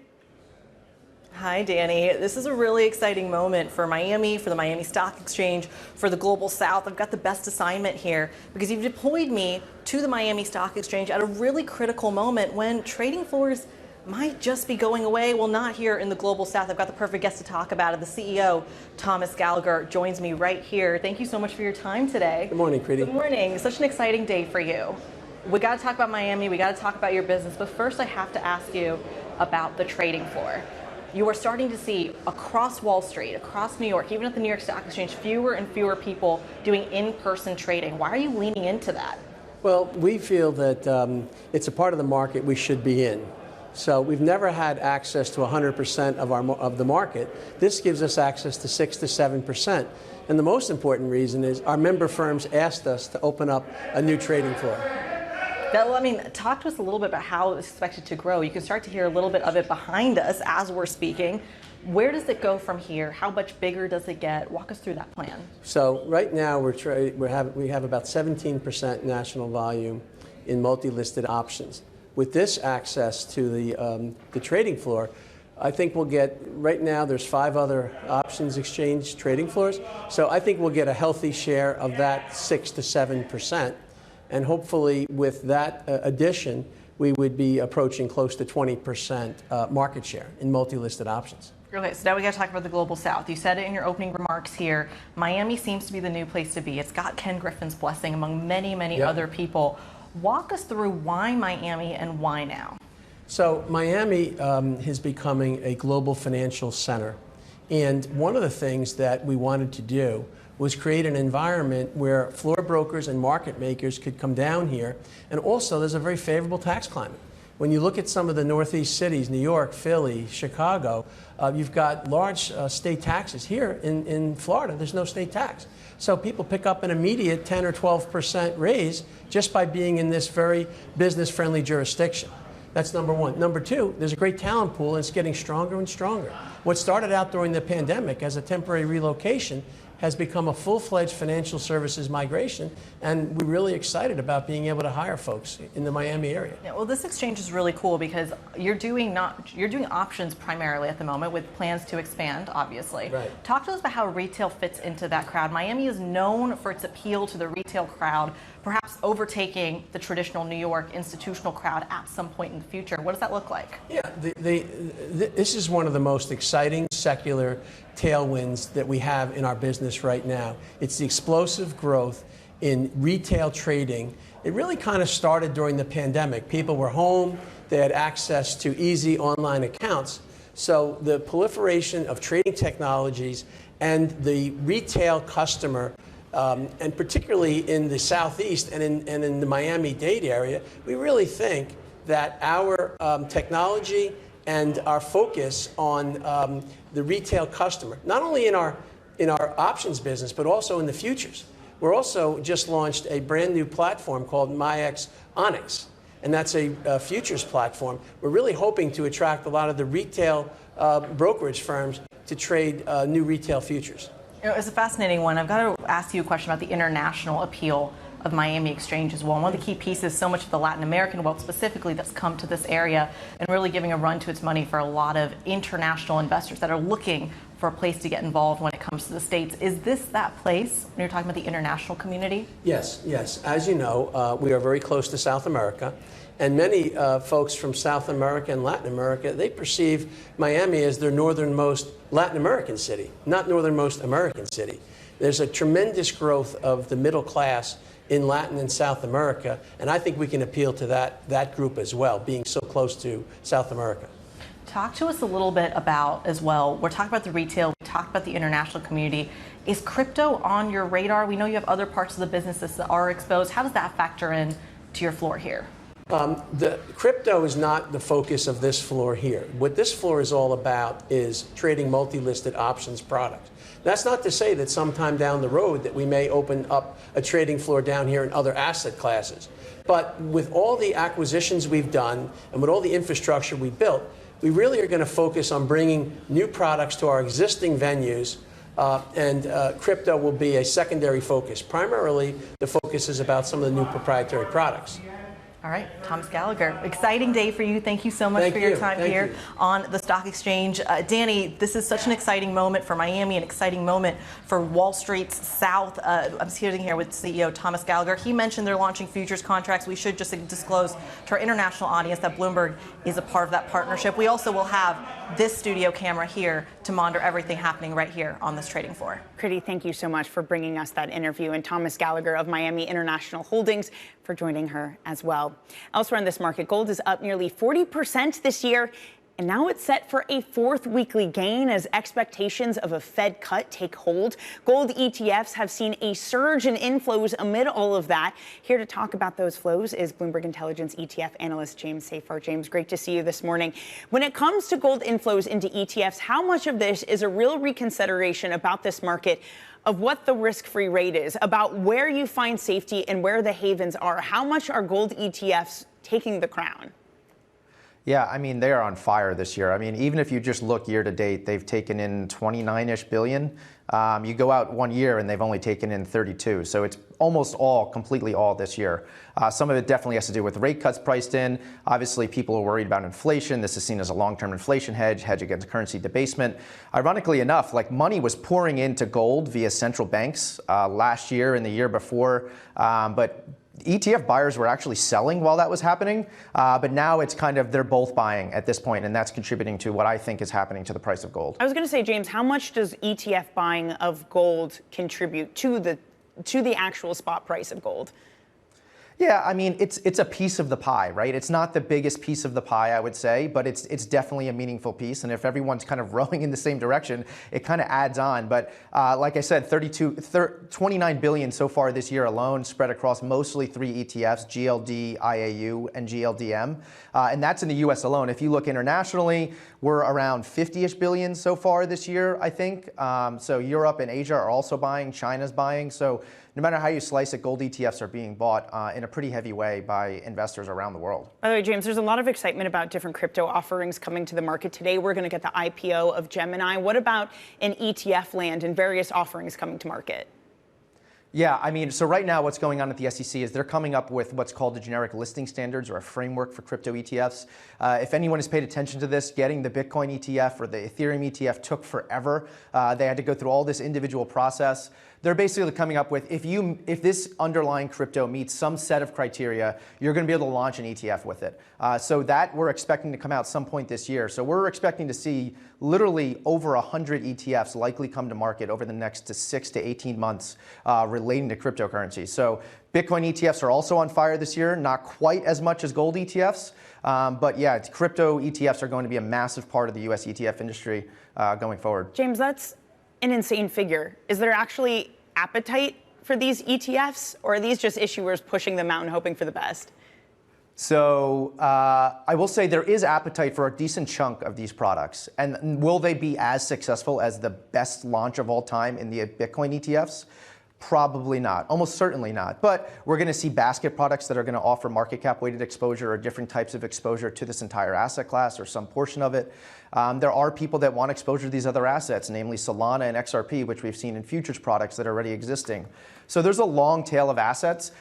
[SPEAKER 9] Hi, Dani. This is a really exciting moment for Miami, for the Miami Stock Exchange, for the Global South. I've got the best assignment here because you've deployed me to the Miami Stock Exchange at a really critical moment when trading floors might just be going away. Well, not here in the Global South. I've got the perfect guest to talk about it. The CEO, Thomas Gallagher, joins me right here. Thank you so much for your time today.
[SPEAKER 10] Good morning, Kriti.
[SPEAKER 9] Good morning. Such an exciting day for you. We got to talk about Miami. We got to talk about your business. But first, I have to ask you about the trading floor. You are starting to see across Wall Street, across New York, even at the New York Stock Exchange, fewer and fewer people doing in-person trading. Why are you leaning into that?
[SPEAKER 10] Well, we feel that it's a part of the market we should be in. So we've never had access to 100% of the market. This gives us access to 6 to 7%. And the most important reason is our member firms asked us to open up a new trading floor.
[SPEAKER 9] I mean, talk to us a little bit about how it's expected to grow. You can start to hear a little bit of it behind us as we're speaking. Where does it go from here? How much bigger does it get? Walk us through that plan.
[SPEAKER 10] So right now we have about 17% national volume in multi-listed options. With this access to the trading floor, I think we'll get, right now there's 5 other options exchange trading floors. So I think we'll get a healthy share of that 6 to 7%. And hopefully with that addition, we would be approaching close to 20% market share in multi-listed options.
[SPEAKER 9] Okay, so now we got to talk about the Global South. You said it in your opening remarks here. Miami seems to be the new place to be. It's got Ken Griffin's blessing among many, many other people. Walk us through why Miami and why now?
[SPEAKER 10] So Miami is becoming a global financial center. And one of the things that we wanted to do was create an environment where floor brokers and market makers could come down here. And also there's a very favorable tax climate. When you look at some of the Northeast cities, New York, Philly, Chicago, you've got large state taxes. Here in Florida, there's no state tax. So people pick up an immediate 10 or 12% raise just by being in this very business-friendly jurisdiction. That's number one. Number two, there's a great talent pool, and it's getting stronger and stronger. What started out during the pandemic as a temporary relocation has become a full-fledged financial services migration, and we're really excited about being able to hire folks in the Miami area.
[SPEAKER 9] Yeah, well, this exchange is really cool because you're doing options primarily at the moment with plans to expand, obviously.
[SPEAKER 10] Right.
[SPEAKER 9] Talk to us about how retail fits into that crowd. Miami is known for its appeal to the retail crowd, perhaps overtaking the traditional New York institutional crowd at some point in the future. What does that look like?
[SPEAKER 10] Yeah, this is one of the most exciting secular tailwinds that we have in our business right now. It's the explosive growth in retail trading. It really kind of started during the pandemic. People were home, they had access to easy online accounts. So the proliferation of trading technologies and the retail customer, and particularly in the Southeast and in the Miami-Dade area, we really think that our technology and our focus on the retail customer, not only in our options business, but also in the futures. We're also just launched a brand new platform called MIAX Onyx, and that's a futures platform. We're really hoping to attract a lot of the retail brokerage firms to trade new retail futures.
[SPEAKER 9] You know, it's a fascinating one. I've got to ask you a question about the international appeal of Miami Exchange as well. One of the key pieces, so much of the Latin American wealth specifically that's come to this area and really giving a run to its money for a lot of international investors that are looking for a place to get involved when it comes to the States. Is this that place when you're talking about the international community?
[SPEAKER 10] Yes, yes. As you know, we are very close to South America. And many folks from South America and Latin America, they perceive Miami as their northernmost Latin American city, not northernmost American city. There's a tremendous growth of the middle class in Latin and South America, and I think we can appeal to that group as well, being so close to South America.
[SPEAKER 9] Talk to us a little bit about, as well, we're talking about the retail, we talked about the international community. Is crypto on your radar? We know you have other parts of the businesses that are exposed. How does that factor in to your floor here?
[SPEAKER 10] The crypto is not the focus of this floor here. What this floor is all about is trading multi-listed options products. That's not to say that sometime down the road that we may open up a trading floor down here in other asset classes. But with all the acquisitions we've done and with all the infrastructure we built, we really are going to focus on bringing new products to our existing venues, and crypto will be a secondary focus. Primarily, the focus is about some of the new proprietary products.
[SPEAKER 9] All right, Thomas Gallagher, exciting day for you. Thank you so much for your time here on the stock exchange. Dani, this is such an exciting moment for Miami, an exciting moment for Wall Street's South. I'm sitting here with CEO Thomas Gallagher. He mentioned they're launching futures contracts. We should just disclose to our international audience that Bloomberg is a part of that partnership. We also will have this studio camera here to monitor everything happening right here on this trading floor.
[SPEAKER 1] Kriti, thank you so much for bringing us that interview, and Thomas Gallagher of Miami International Holdings for joining her as well. Elsewhere in this market, gold is up nearly 40% this year, and now it's set for a fourth weekly gain as expectations of a Fed cut take hold. Gold ETFs have seen a surge in inflows amid all of that. Here to talk about those flows is Bloomberg Intelligence ETF analyst James Safar. James, great to see you this morning. When it comes to gold inflows into ETFs, how much of this is a real reconsideration about this market of what the risk-free rate is, about where you find safety and where the havens are. How much are gold ETFs taking the crown?
[SPEAKER 11] Yeah, I mean, they are on fire this year. I mean, even if you just look year to date, they've taken in 29-ish billion. You go out 1 year and they've only taken in 32. So it's almost all, completely all this year. Some of it definitely has to do with rate cuts priced in. Obviously, people are worried about inflation. This is seen as a long-term inflation hedge against currency debasement. Ironically enough, like money was pouring into gold via central banks last year and the year before, but ETF buyers were actually selling while that was happening, but now it's kind of they're both buying at this point, and that's contributing to what I think is happening to the price of gold.
[SPEAKER 1] I was going to say, James, how much does ETF buying of gold contribute to the actual spot price of gold?
[SPEAKER 11] Yeah, I mean, it's a piece of the pie, right? It's not the biggest piece of the pie, I would say, but it's definitely a meaningful piece. And if everyone's kind of rowing in the same direction, it kind of adds on. But like I said, 29 billion so far this year alone, spread across mostly 3 ETFs, GLD, IAU, and GLDM. And that's in the US alone. If you look internationally, we're around 50-ish billion so far this year, I think. So Europe and Asia are also buying, China's buying. So no matter how you slice it, gold ETFs are being bought in a pretty heavy way by investors around the world.
[SPEAKER 1] By the way, James, there's a lot of excitement about different crypto offerings coming to the market today. We're going to get the IPO of Gemini. What about in ETF land and various offerings coming to market?
[SPEAKER 11] Yeah, I mean, so right now what's going on at the SEC is they're coming up with what's called the generic listing standards or a framework for crypto ETFs. If anyone has paid attention to this, getting the Bitcoin ETF or the Ethereum ETF took forever. They had to go through all this individual process. They're basically coming up with, if this underlying crypto meets some set of criteria, you're going to be able to launch an ETF with it. So that we're expecting to come out some point this year. So we're expecting to see literally over 100 ETFs likely come to market over the next 6 to 18 months relating to cryptocurrency. So Bitcoin ETFs are also on fire this year, not quite as much as gold ETFs. But yeah, crypto ETFs are going to be a massive part of the US ETF industry going forward.
[SPEAKER 1] James, that's an insane figure. Is there actually appetite for these ETFs, or are these just issuers pushing them out and hoping for the best?
[SPEAKER 11] So I will say there is appetite for a decent chunk of these products. And will they be as successful as the best launch of all time in the Bitcoin ETFs? Probably not, almost certainly not. But we're going to see basket products that are going to offer market cap weighted exposure or different types of exposure to this entire asset class or some portion of it. There are people that want exposure to these other assets, namely Solana and XRP, which we've seen in futures products that are already existing. So there's a long tail of assets.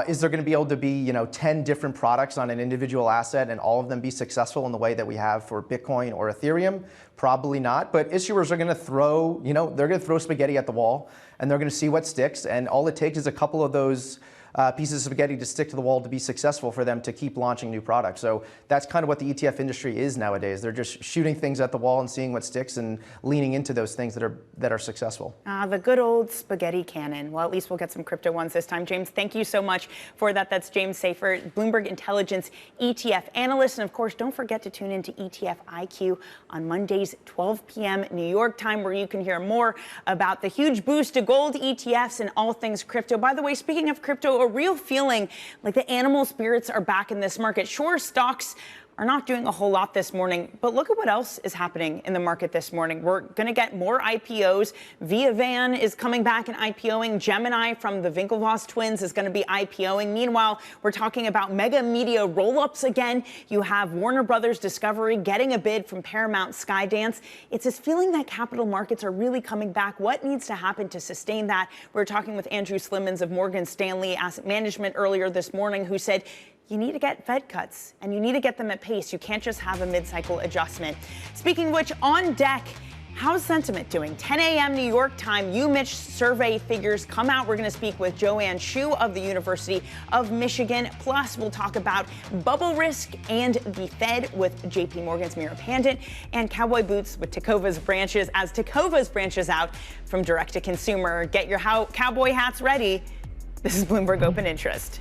[SPEAKER 11] Is there going to be able to be, 10 different products on an individual asset and all of them be successful in the way that we have for Bitcoin or Ethereum? Probably not. But issuers are going to throw, they're going to throw spaghetti at the wall and they're going to see what sticks. And all it takes is a couple of those pieces of spaghetti to stick to the wall to be successful for them to keep launching new products. So that's kind of what the ETF industry is nowadays. They're just shooting things at the wall and seeing what sticks and leaning into those things that are successful.
[SPEAKER 1] The good old spaghetti cannon. Well, at least we'll get some crypto ones this time. James, thank you so much for that. That's James Safer, Bloomberg Intelligence ETF analyst. And of course, don't forget to tune into ETF IQ on Mondays, 12 p.m. New York time, where you can hear more about the huge boost to gold ETFs and all things crypto. By the way, speaking of crypto, a real feeling like the animal spirits are back in this market. Sure, stocks are not doing a whole lot this morning, but look at what else is happening in the market this morning. We're going to get more IPOs. Via Van is coming back and IPOing. Gemini from the Winklevoss twins is going to be IPOing. Meanwhile, we're talking about mega media roll-ups again. You have Warner Brothers Discovery getting a bid from Paramount Skydance. It's this feeling that capital markets are really coming back. What needs to happen to sustain that? We're talking with Andrew Slimmon of Morgan Stanley Asset Management earlier this morning, who said, you need to get Fed cuts, and you need to get them at pace. You can't just have a mid-cycle adjustment. Speaking of which, on deck, how's sentiment doing? 10 a.m. New York time, UMich survey figures come out. We're going to speak with Joanne of the University of Michigan. Plus, we'll talk about bubble risk and the Fed with JPMorgan's Meera Pandit, and cowboy boots with Tecovas branches as Tecovas branches out from direct to consumer. Get your cowboy hats ready. This is Bloomberg Open Interest.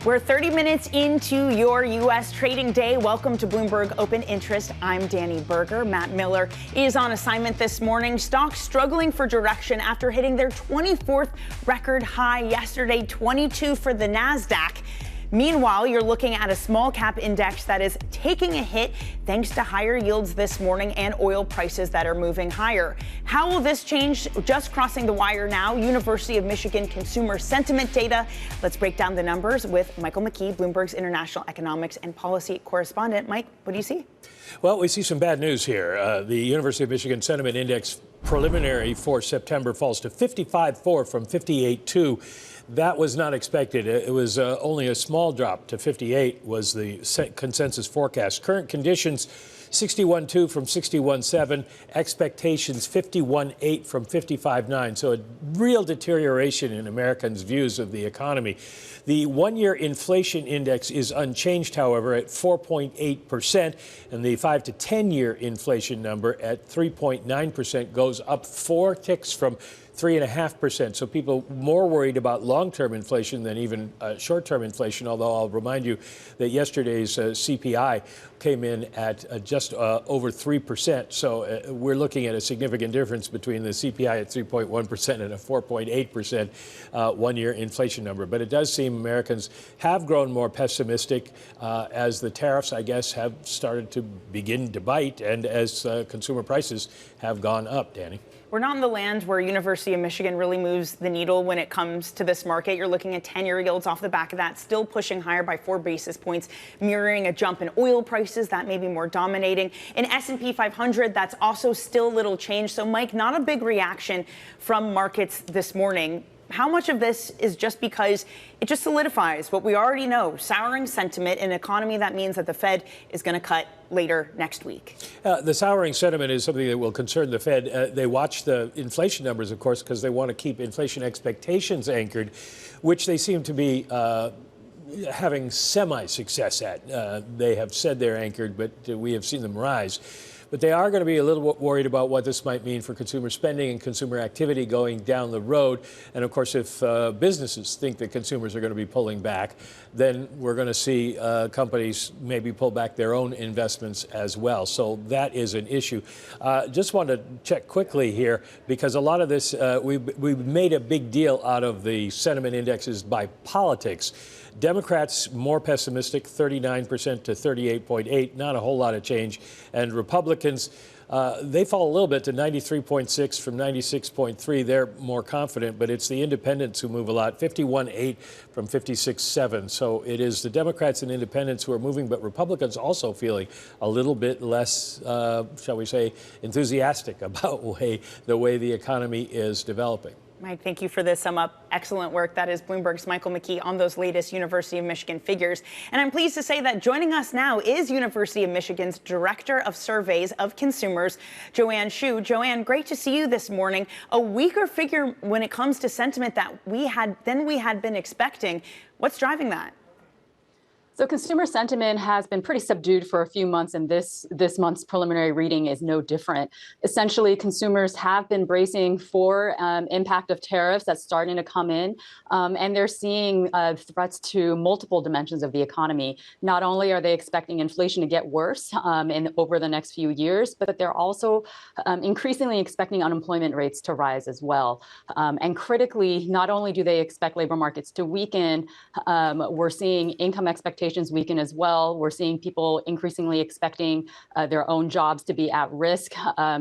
[SPEAKER 1] We're 30 minutes into your U.S. trading day. Welcome to Bloomberg Open Interest. I'm Dani Berger. Matt Miller is on assignment this morning. Stocks struggling for direction after hitting their 24th record high yesterday, 22 for the Nasdaq. Meanwhile, you're looking at a small cap index that is taking a hit thanks to higher yields this morning and oil prices that are moving higher. How will this change? Just crossing the wire now, University of Michigan consumer sentiment data. Let's break down the numbers with Michael McKee, Bloomberg's international economics and policy correspondent. Mike, what do you see?
[SPEAKER 12] Well, we see some bad news here. The University of Michigan Sentiment Index preliminary for September falls to 55.4 from 58.2. That was not expected. It was only a small drop to 58 was the consensus forecast. Current conditions, 61.2 from 61.7. Expectations, 51.8 from 55.9. So a real deterioration in Americans' views of the economy. The one-year inflation index is unchanged, however, at 4.8%, and the 5 to 10-year inflation number at 3.9% goes up 4 ticks from 3.5%. So people more worried about long-term inflation than even short-term inflation, although I'll remind you that yesterday's CPI came in at just over 3%. So we're looking at a significant difference between the CPI at 3.1% and a 4.8% one-year inflation number. But it does seem Americans have grown more pessimistic as the tariffs, I guess, have started to begin to bite and as consumer prices have gone up, Dani.
[SPEAKER 1] We're not in the land where University of Michigan really moves the needle when it comes to this market. You're looking at 10-year yields off the back of that, still pushing higher by 4 basis points, mirroring a jump in oil prices that may be more dominating. In S&P 500, that's also still little change. So, Mike, not a big reaction from markets this morning. How much of this is just because it just solidifies what we already know, souring sentiment in an economy that means that the Fed is going to cut later next week?
[SPEAKER 12] The souring sentiment is something that will concern the Fed. They watch the inflation numbers, of course, because they want to keep inflation expectations anchored, which they seem to be having semi-success at. They have said they're anchored, but we have seen them rise. But they are going to be a little worried about what this might mean for consumer spending and consumer activity going down the road. And of course, if businesses think that consumers are going to be pulling back, then we're going to see companies maybe pull back their own investments as well. So that is an issue. Just want to check quickly here, because a lot of this, we've made a big deal out of the sentiment indexes by politics. Democrats more pessimistic, 39% to 38.8, not a whole lot of change. And Republicans, they fall a little bit to 93.6 from 96.3. They're more confident, but it's the independents who move a lot, 51.8 from 56.7. So it is the Democrats and independents who are moving, but Republicans also feeling a little bit less, shall we say, enthusiastic about the way the economy is developing.
[SPEAKER 1] Mike, thank you for this sum up. Excellent work. That is Bloomberg's Michael McKee on those latest University of Michigan figures. And I'm pleased to say that joining us now is University of Michigan's Director of Surveys of Consumers, Joanne Shu. Joanne, great to see you this morning. A weaker figure when it comes to sentiment than we had been expecting. What's driving that?
[SPEAKER 13] So consumer sentiment has been pretty subdued for a few months, and this month's preliminary reading is no different. Essentially, consumers have been bracing for impact of tariffs that's starting to come in, and they're seeing threats to multiple dimensions of the economy. Not only are they expecting inflation to get worse over the next few years, but they're also increasingly expecting unemployment rates to rise as well. And critically, not only do they expect labor markets to weaken, we're seeing income expectations weaken as well. We're seeing people increasingly expecting their own jobs to be at risk.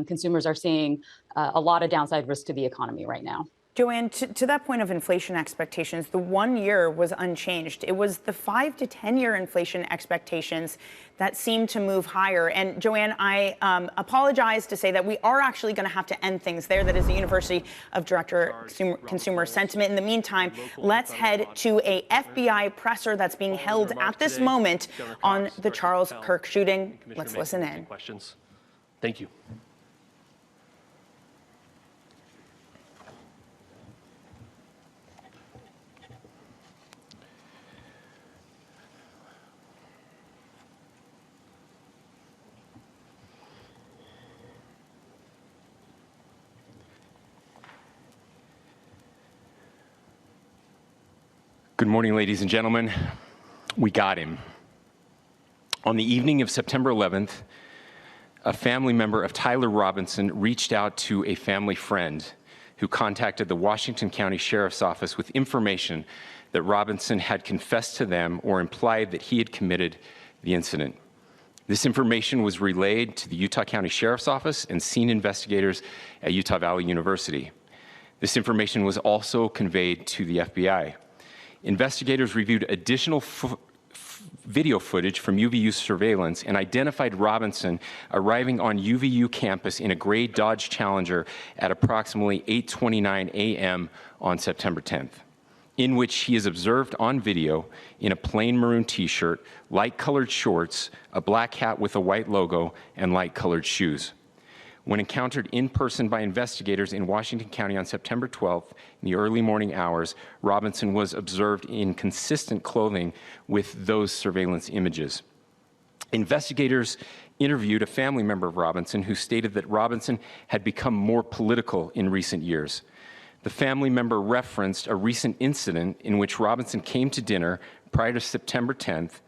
[SPEAKER 13] Consumers are seeing a lot of downside risk to the economy right now.
[SPEAKER 1] Joanne, to that point of inflation expectations, the 1 year was unchanged. It was the 5 to 10-year inflation expectations that seemed to move higher. And Joanne, I apologize to say that we are actually going to have to end things there. That is the University of Director Consumer Sentiment. In the meantime, let's head to a FBI presser that's being held at this moment on the Charles Kirk shooting. Let's listen in.
[SPEAKER 14] Questions. Thank you. Good morning, ladies and gentlemen.
[SPEAKER 15] We got him. On the evening of September 11th, a family member of Tyler Robinson reached out to a family friend who contacted the Washington County Sheriff's Office with information that Robinson had confessed to them or implied that he had committed the incident. This information was relayed to the Utah County Sheriff's Office and scene investigators at Utah Valley University. This information was also conveyed to the FBI. Investigators reviewed additional video footage from UVU surveillance and identified Robinson arriving on UVU campus in a gray Dodge Challenger at approximately 8:29 a.m. on September 10th, in which he is observed on video in a plain maroon t-shirt, light-colored shorts, a black hat with a white logo, and light-colored shoes. When encountered in person by investigators in Washington County on September 12th, in the early morning hours, Robinson was observed in consistent clothing with those surveillance images. Investigators interviewed a family member of Robinson who stated that Robinson had become more political in recent years. The family member referenced a recent incident in which Robinson came to dinner prior to September 10th,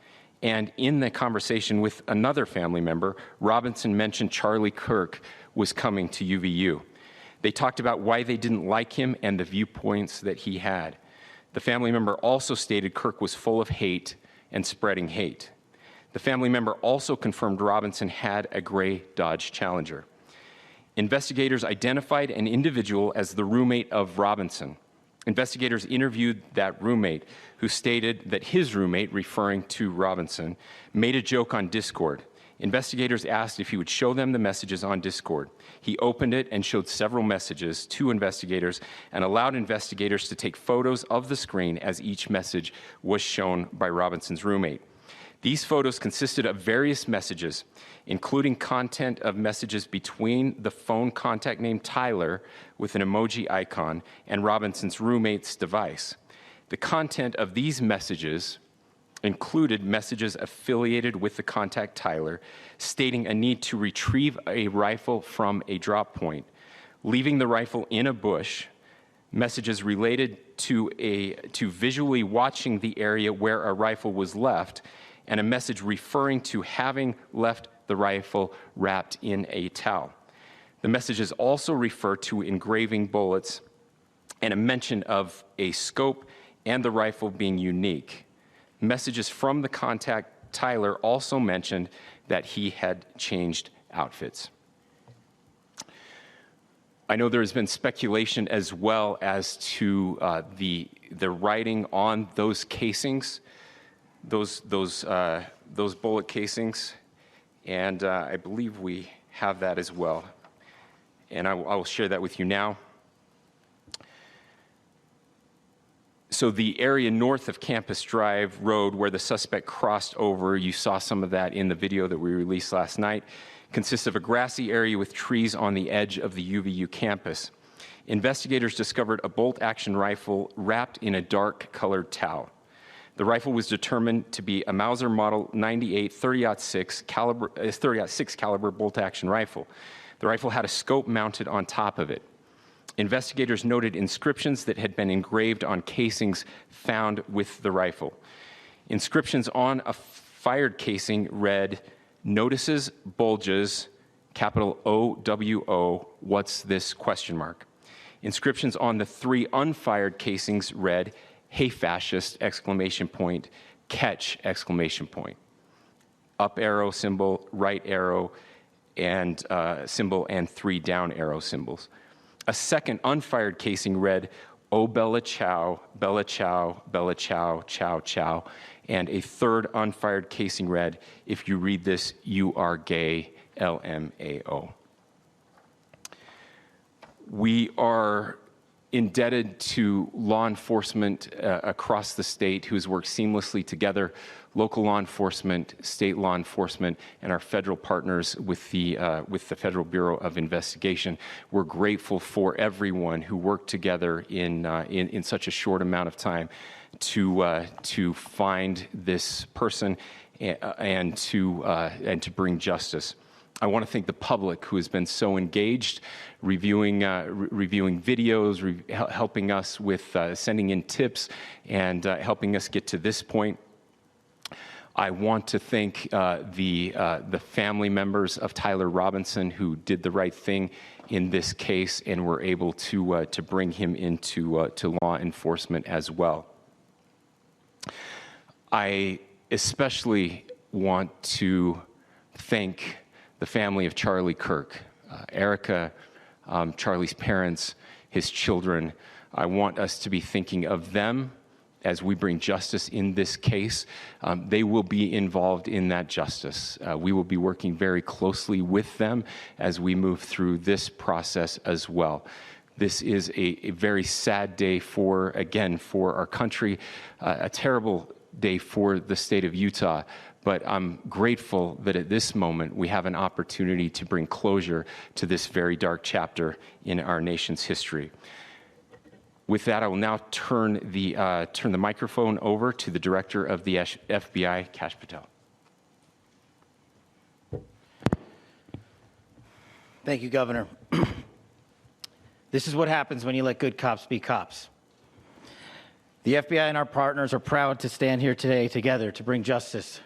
[SPEAKER 15] and in the conversation with another family member, Robinson mentioned Charlie Kirk was coming to UVU. They talked about why they didn't like him and the viewpoints that he had. The family member also stated Kirk was full of hate and spreading hate. The family member also confirmed Robinson had a gray Dodge Challenger. Investigators identified an individual as the roommate of Robinson. Investigators interviewed that roommate, who stated that his roommate, referring to Robinson, made a joke on Discord. Investigators asked if he would show them the messages on Discord. He opened it and showed several messages to investigators and allowed investigators to take photos of the screen as each message was shown by Robinson's roommate. These photos consisted of various messages, including content of messages between the phone contact named Tyler with an emoji icon and Robinson's roommate's device. The content of these messages included messages affiliated with the contact Tyler, stating a need to retrieve a rifle from a drop point, leaving the rifle in a bush, messages related to visually watching the area where a rifle was left, and a message referring to having left the rifle wrapped in a towel. The messages also refer to engraving bullets and a mention of a scope and the rifle being unique. Messages from the contact Tyler also mentioned that he had changed outfits. I know there has been speculation as well as to the writing on those casings, those bullet casings, and I believe we have that as well. And I will share that with you now. So the area north of Campus Drive Road where the suspect crossed over, you saw some of that in the video that we released last night, consists of a grassy area with trees on the edge of the UVU campus. Investigators discovered a bolt-action rifle wrapped in a dark-colored towel. The rifle was determined to be a Mauser Model 98 30-06 caliber bolt-action rifle. The rifle had a scope mounted on top of it. Investigators noted inscriptions that had been engraved on casings found with the rifle. Inscriptions on a fired casing read, "Notices, bulges, capital OWO, what's this, question mark." Inscriptions on the 3 unfired casings read, "Hey fascist, exclamation point, catch, exclamation point." Up arrow symbol, right arrow and symbol, and 3 down arrow symbols. A second unfired casing read, "Oh Bella Chow, Bella Chow, Bella Chow, Chow Chow." And a third unfired casing read, "If you read this, you are gay, LMAO." We are indebted to law enforcement across the state who has worked seamlessly together, local law enforcement, state law enforcement, and our federal partners with the Federal Bureau of Investigation. We're grateful for everyone who worked together in such a short amount of time to find this person and to bring justice. I want to thank the public who has been so engaged, reviewing videos, helping us with sending in tips, and helping us get to this point. I want to thank the family members of Tyler Robinson who did the right thing in this case and were able to bring him into to law enforcement as well. I especially want to thank the family of Charlie Kirk, Erica, Charlie's parents, his children. I want us to be thinking of them as we bring justice in this case. They will be involved in that justice. We will be working very closely with them as we move through this process as well. This is a very sad day for our country, a terrible day for the state of Utah. But I'm grateful that at this moment we have an opportunity to bring closure to this very dark chapter in our nation's history. With that, I will now turn the microphone over to the Director of the FBI, Kash Patel.
[SPEAKER 16] Thank you, Governor. This is what happens when you let good cops be cops. The FBI and our partners are proud to stand here today together to bring justice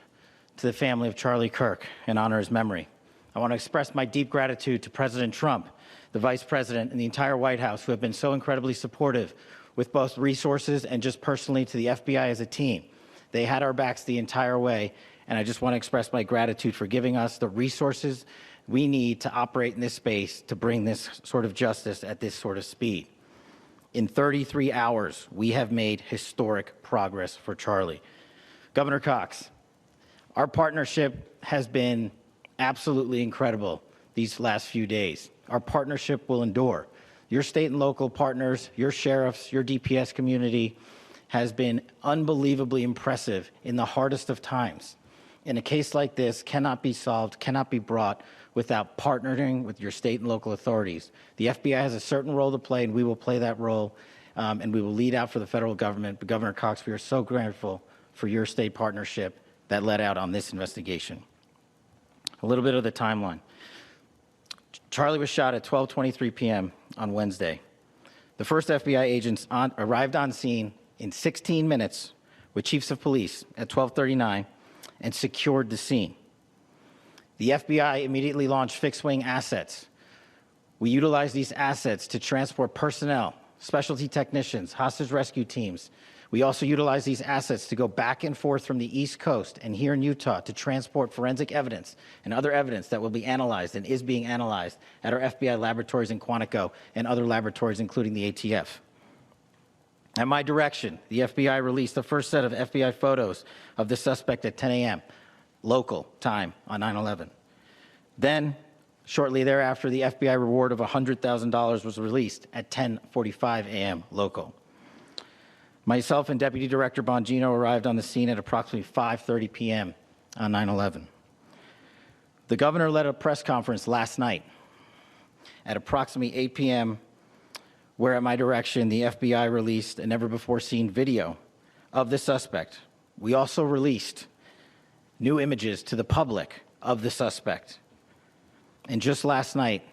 [SPEAKER 16] to the family of Charlie Kirk and honor his memory. I want to express my deep gratitude to President Trump, the Vice President, and the entire White House who have been so incredibly supportive with both resources and just personally to the FBI as a team. They had our backs the entire way, and I just want to express my gratitude for giving us the resources we need to operate in this space to bring this sort of justice at this sort of speed. In 33 hours, we have made historic progress for Charlie. Governor Cox, our partnership has been absolutely incredible these last few days. Our partnership will endure. Your state and local partners, your sheriffs, your DPS community has been unbelievably impressive in the hardest of times. And a case like this cannot be solved, cannot be brought without partnering with your state and local authorities. The FBI has a certain role to play, and we will play that role, and we will lead out for the federal government. But Governor Cox, we are so grateful for your state partnership that led out on this investigation. A little bit of the timeline. Charlie was shot at 12:23 p.m. on Wednesday. The first FBI agents arrived on scene in 16 minutes with chiefs of police at 12:39 and secured the scene. The FBI immediately launched fixed-wing assets. We utilized these assets to transport personnel, specialty technicians, hostage rescue teams. We also utilized these assets to go back and forth from the East Coast and here in Utah to transport forensic evidence and other evidence that will be analyzed and is being analyzed at our FBI laboratories in Quantico and other laboratories, including the ATF. At my direction, the FBI released the first set of FBI photos of the suspect at 10 a.m. local time on 9/11. Then, shortly thereafter, the FBI reward of $100,000 was released at 10:45 a.m. local. Myself and Deputy Director Bongino arrived on the scene at approximately 5:30 p.m. on 9/11. The governor led a press conference last night at approximately 8 p.m., where at my direction, the FBI released a never-before-seen video of the suspect. We also released new images to the public of the suspect. And just last night,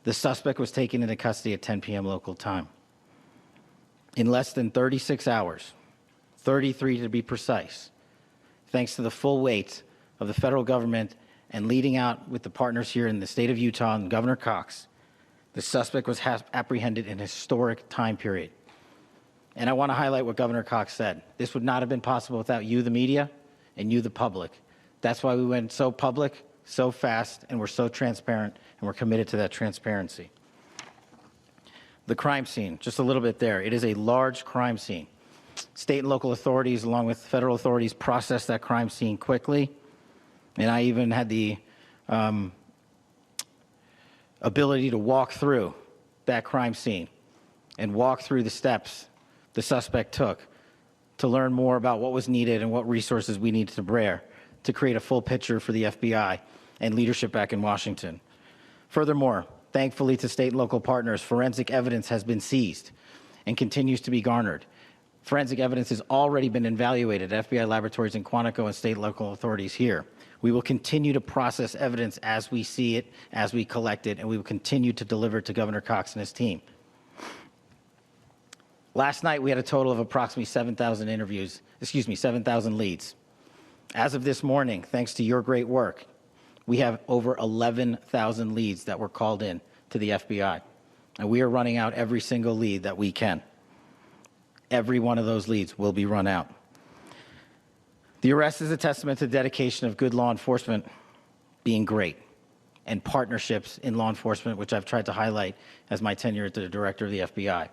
[SPEAKER 16] the suspect was taken into custody at 10 p.m. local time. In less than 36 hours, 33 to be precise, thanks to the full weight of the federal government and leading out with the partners here in the state of Utah and Governor Cox, the suspect was apprehended in a historic time period. And I want to highlight what Governor Cox said. This would not have been possible without you, the media, and you, the public. That's why we went so public, so fast, and we're so transparent, and we're committed to that transparency. The crime scene, just a little bit there. It is a large crime scene. State and local authorities, along with federal authorities, processed that crime scene quickly. And I even had the ability to walk through that crime scene and walk through the steps the suspect took to learn more about what was needed and what resources we needed to bear to create a full picture for the FBI and leadership back in Washington. Furthermore, thankfully to state and local partners, forensic evidence has been seized and continues to be garnered. Forensic evidence has already been evaluated at FBI laboratories in Quantico and state and local authorities here. We will continue to process evidence as we see it, as we collect it, and we will continue to deliver to Governor Cox and his team. Last night, we had a total of approximately 7,000 leads. As of this morning, thanks to your great work, we have over 11,000 leads that were called in to the FBI. And we are running out every single lead that we can. Every one of those leads will be run out. The arrest is a testament to the dedication of good law enforcement being great, and partnerships in law enforcement, which I've tried to highlight as my tenure as the director of the FBI.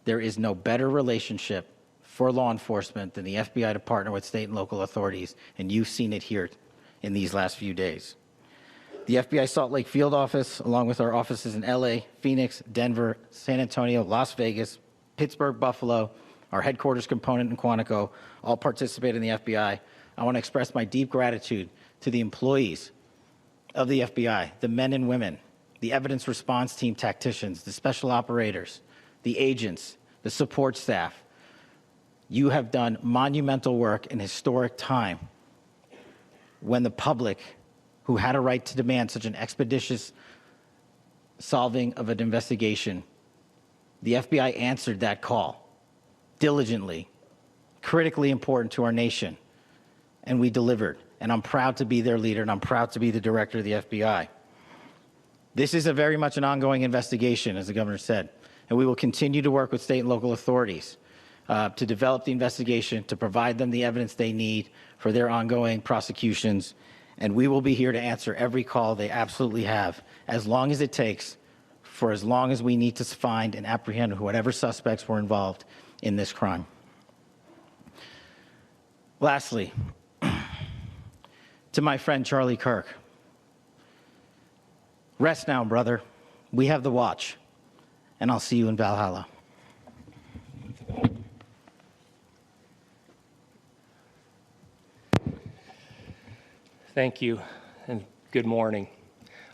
[SPEAKER 16] There is no better relationship for law enforcement than the FBI to partner with state and local authorities, and you've seen it here in these last few days. The FBI Salt Lake field office, along with our offices in LA, Phoenix, Denver, San Antonio, Las Vegas, Pittsburgh, Buffalo, our headquarters component in Quantico, all participate in the FBI. I want to express my deep gratitude to the employees of the FBI, the men and women, the evidence response team tacticians, the special operators, the agents, the support staff. You have done monumental work in historic time when the public, who had a right to demand such an expeditious solving of an investigation, the FBI answered that call diligently, critically important to our nation, and we delivered. And I'm proud to be their leader, and I'm proud to be the director of the FBI. This is very much an ongoing investigation, as the governor said, and we will continue to work with state and local authorities to develop the investigation, to provide them the evidence they need for their ongoing prosecutions, and we will be here to answer every call they absolutely have, as long as it takes, for as long as we need to find and apprehend whatever suspects were involved in this crime. Lastly, to my friend Charlie Kirk, rest now, brother. We have the watch, and I'll see you in Valhalla.
[SPEAKER 14] Thank you, and good morning.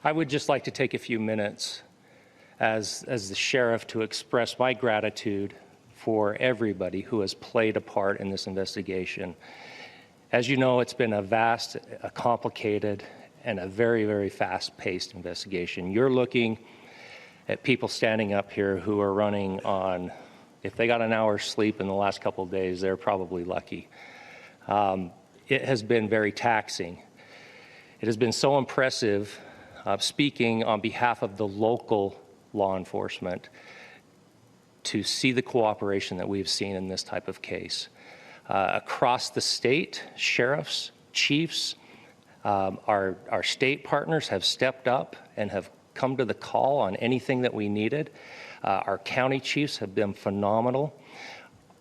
[SPEAKER 14] I would just like to take a few minutes as the sheriff to express my gratitude for everybody who has played a part in this investigation. As you know, it's been a vast, a complicated, and a very, very fast-paced investigation. You're looking at people standing up here who are running on, if they got an hour's sleep in the last couple of days, they're probably lucky. It has been very taxing. It has been so impressive, speaking on behalf of the local law enforcement, to see the cooperation that we've seen in this type of case. Across the state, sheriffs, chiefs, our state partners have stepped up and have come to the call on anything that we needed. Our county chiefs have been phenomenal.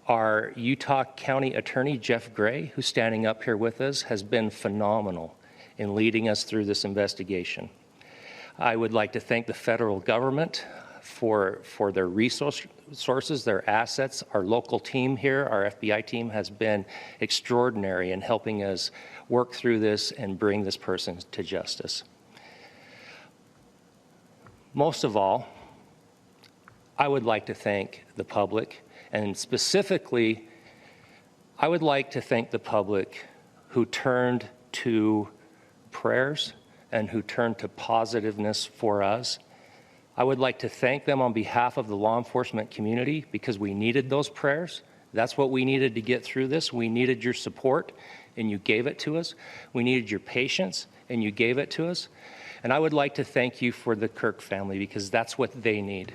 [SPEAKER 14] Our Utah County Attorney, Jeff Gray, who's standing up here with us, has been phenomenal in leading us through this investigation. I would like to thank the federal government for their resources, their assets. Our local team here, our FBI team, has been extraordinary in helping us work through this and bring this person to justice. Most of all, I would like to thank the public, and specifically, I would like to thank the public who turned to prayers and who turned to positiveness for us. I would like to thank them on behalf of the law enforcement community, because we needed those prayers. That's what we needed to get through this. We needed your support, and you gave it to us. We needed your patience, and you gave it to us. And I would like to thank you for the Kirk family, because that's what they need,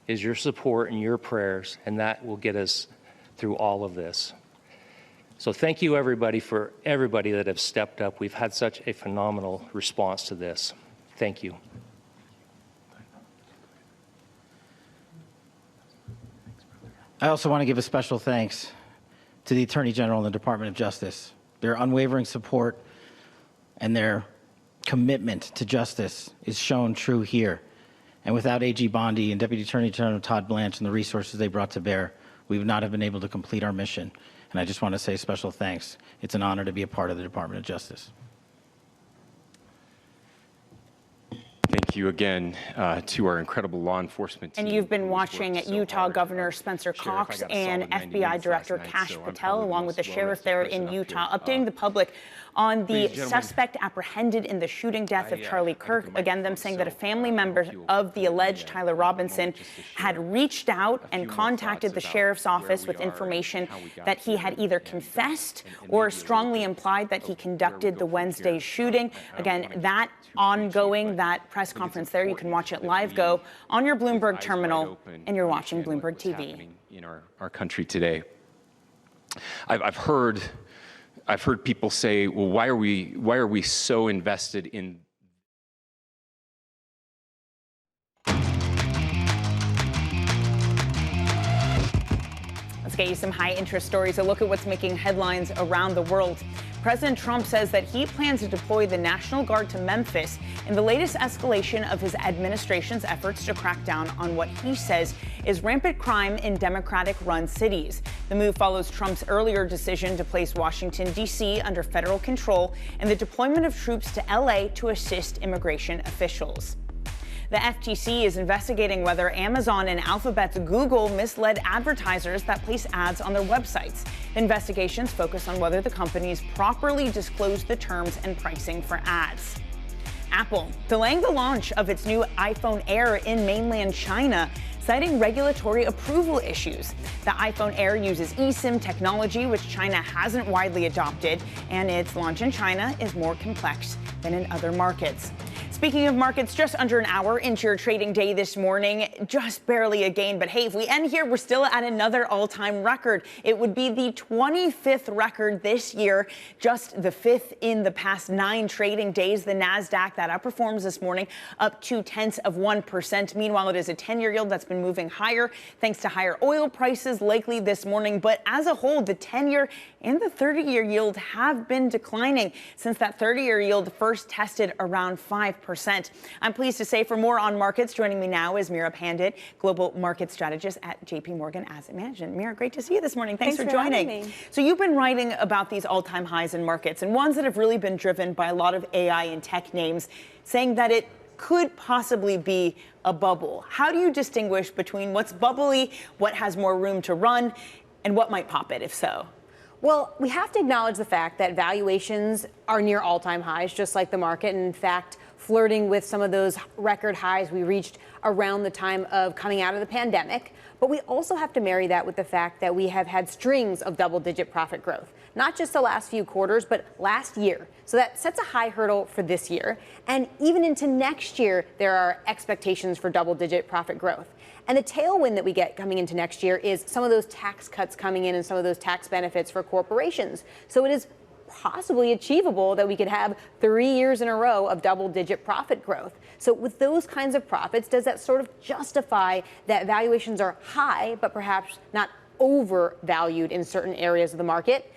[SPEAKER 14] is your support and your prayers, and that will get us through all of this. So thank you, everybody, for everybody that have stepped up. We've had such a phenomenal response to this. Thank you.
[SPEAKER 16] I also want to give a special thanks to the Attorney General and the Department of Justice. Their unwavering support and their commitment to justice is shown true here. And without AG Bondi and Deputy Attorney General Todd Blanche and the resources they brought to bear, we would not have been able to complete our mission. And I just want to say special thanks. It's an honor to be a part of the Department of Justice.
[SPEAKER 15] Thank you. thank you again to our incredible law enforcement team.
[SPEAKER 1] And you've been watching Utah Governor Spencer Cox and FBI Director Kash Patel, along with the sheriff there in Utah, updating the public on the suspect apprehended in the shooting death of Charlie Kirk. Again, them saying that a family member of the alleged Tyler Robinson had reached out and contacted the sheriff's office with information that he had either confessed or strongly implied that he conducted the Wednesday shooting. Again, that ongoing, that press conference there, you can watch it live, go on your Bloomberg terminal, and you're watching Bloomberg TV.
[SPEAKER 15] In our country today, I've heard people say, well, why are we so invested in?
[SPEAKER 1] Let's get you some high interest stories. A look at what's making headlines around the world. President Trump says that he plans to deploy the National Guard to Memphis in the latest escalation of his administration's efforts to crack down on what he says is rampant crime in Democratic-run cities. The move follows Trump's earlier decision to place Washington, D.C. under federal control and the deployment of troops to L.A. to assist immigration officials. The FTC is investigating whether Amazon and Alphabet's Google misled advertisers that place ads on their websites. Investigations focus on whether the companies properly disclosed the terms and pricing for ads. Apple delaying the launch of its new iPhone Air in mainland China, citing regulatory approval issues. The iPhone Air uses eSIM technology, which China hasn't widely adopted, and its launch in China is more complex than in other markets. Speaking of markets, just under an hour into your trading day this morning, just barely a gain. But hey, if we end here, we're still at another all-time record. It would be the 25th record this year, just the 5th in the past 9 trading days. The Nasdaq that outperforms this morning up 0.2%. Meanwhile, it is a 10-year yield that's been moving higher thanks to higher oil prices likely this morning. But as a whole, the 10-year and the 30-year yield have been declining since that 30-year yield first tested around 5%. I'm pleased to say for more on markets, joining me now is Meera Pandit, Global Market Strategist at JPMorgan Asset Management. Meera, great to see you this morning. Thanks for joining.
[SPEAKER 6] Having me.
[SPEAKER 1] So you've been writing about these all-time highs in markets and ones that have really been driven by a lot of AI and tech names, saying that it could possibly be a bubble. How do you distinguish between what's bubbly, what has more room to run, and what might pop it, if so?
[SPEAKER 17] Well, we have to acknowledge the fact that valuations are near all-time highs, just like the market. And in fact, flirting with some of those record highs we reached around the time of coming out of the pandemic. But we also have to marry that with the fact that we have had strings of double-digit profit growth, not just the last few quarters, but last year. So that sets a high hurdle for this year. And even into next year, there are expectations for double-digit profit growth. And the tailwind that we get coming into next year is some of those tax cuts coming in and some of those tax benefits for corporations. So it is possibly achievable that we could have 3 years in a row of double-digit profit growth. So with those kinds of profits, does that sort of justify that valuations are high, but perhaps not overvalued in certain areas of the market?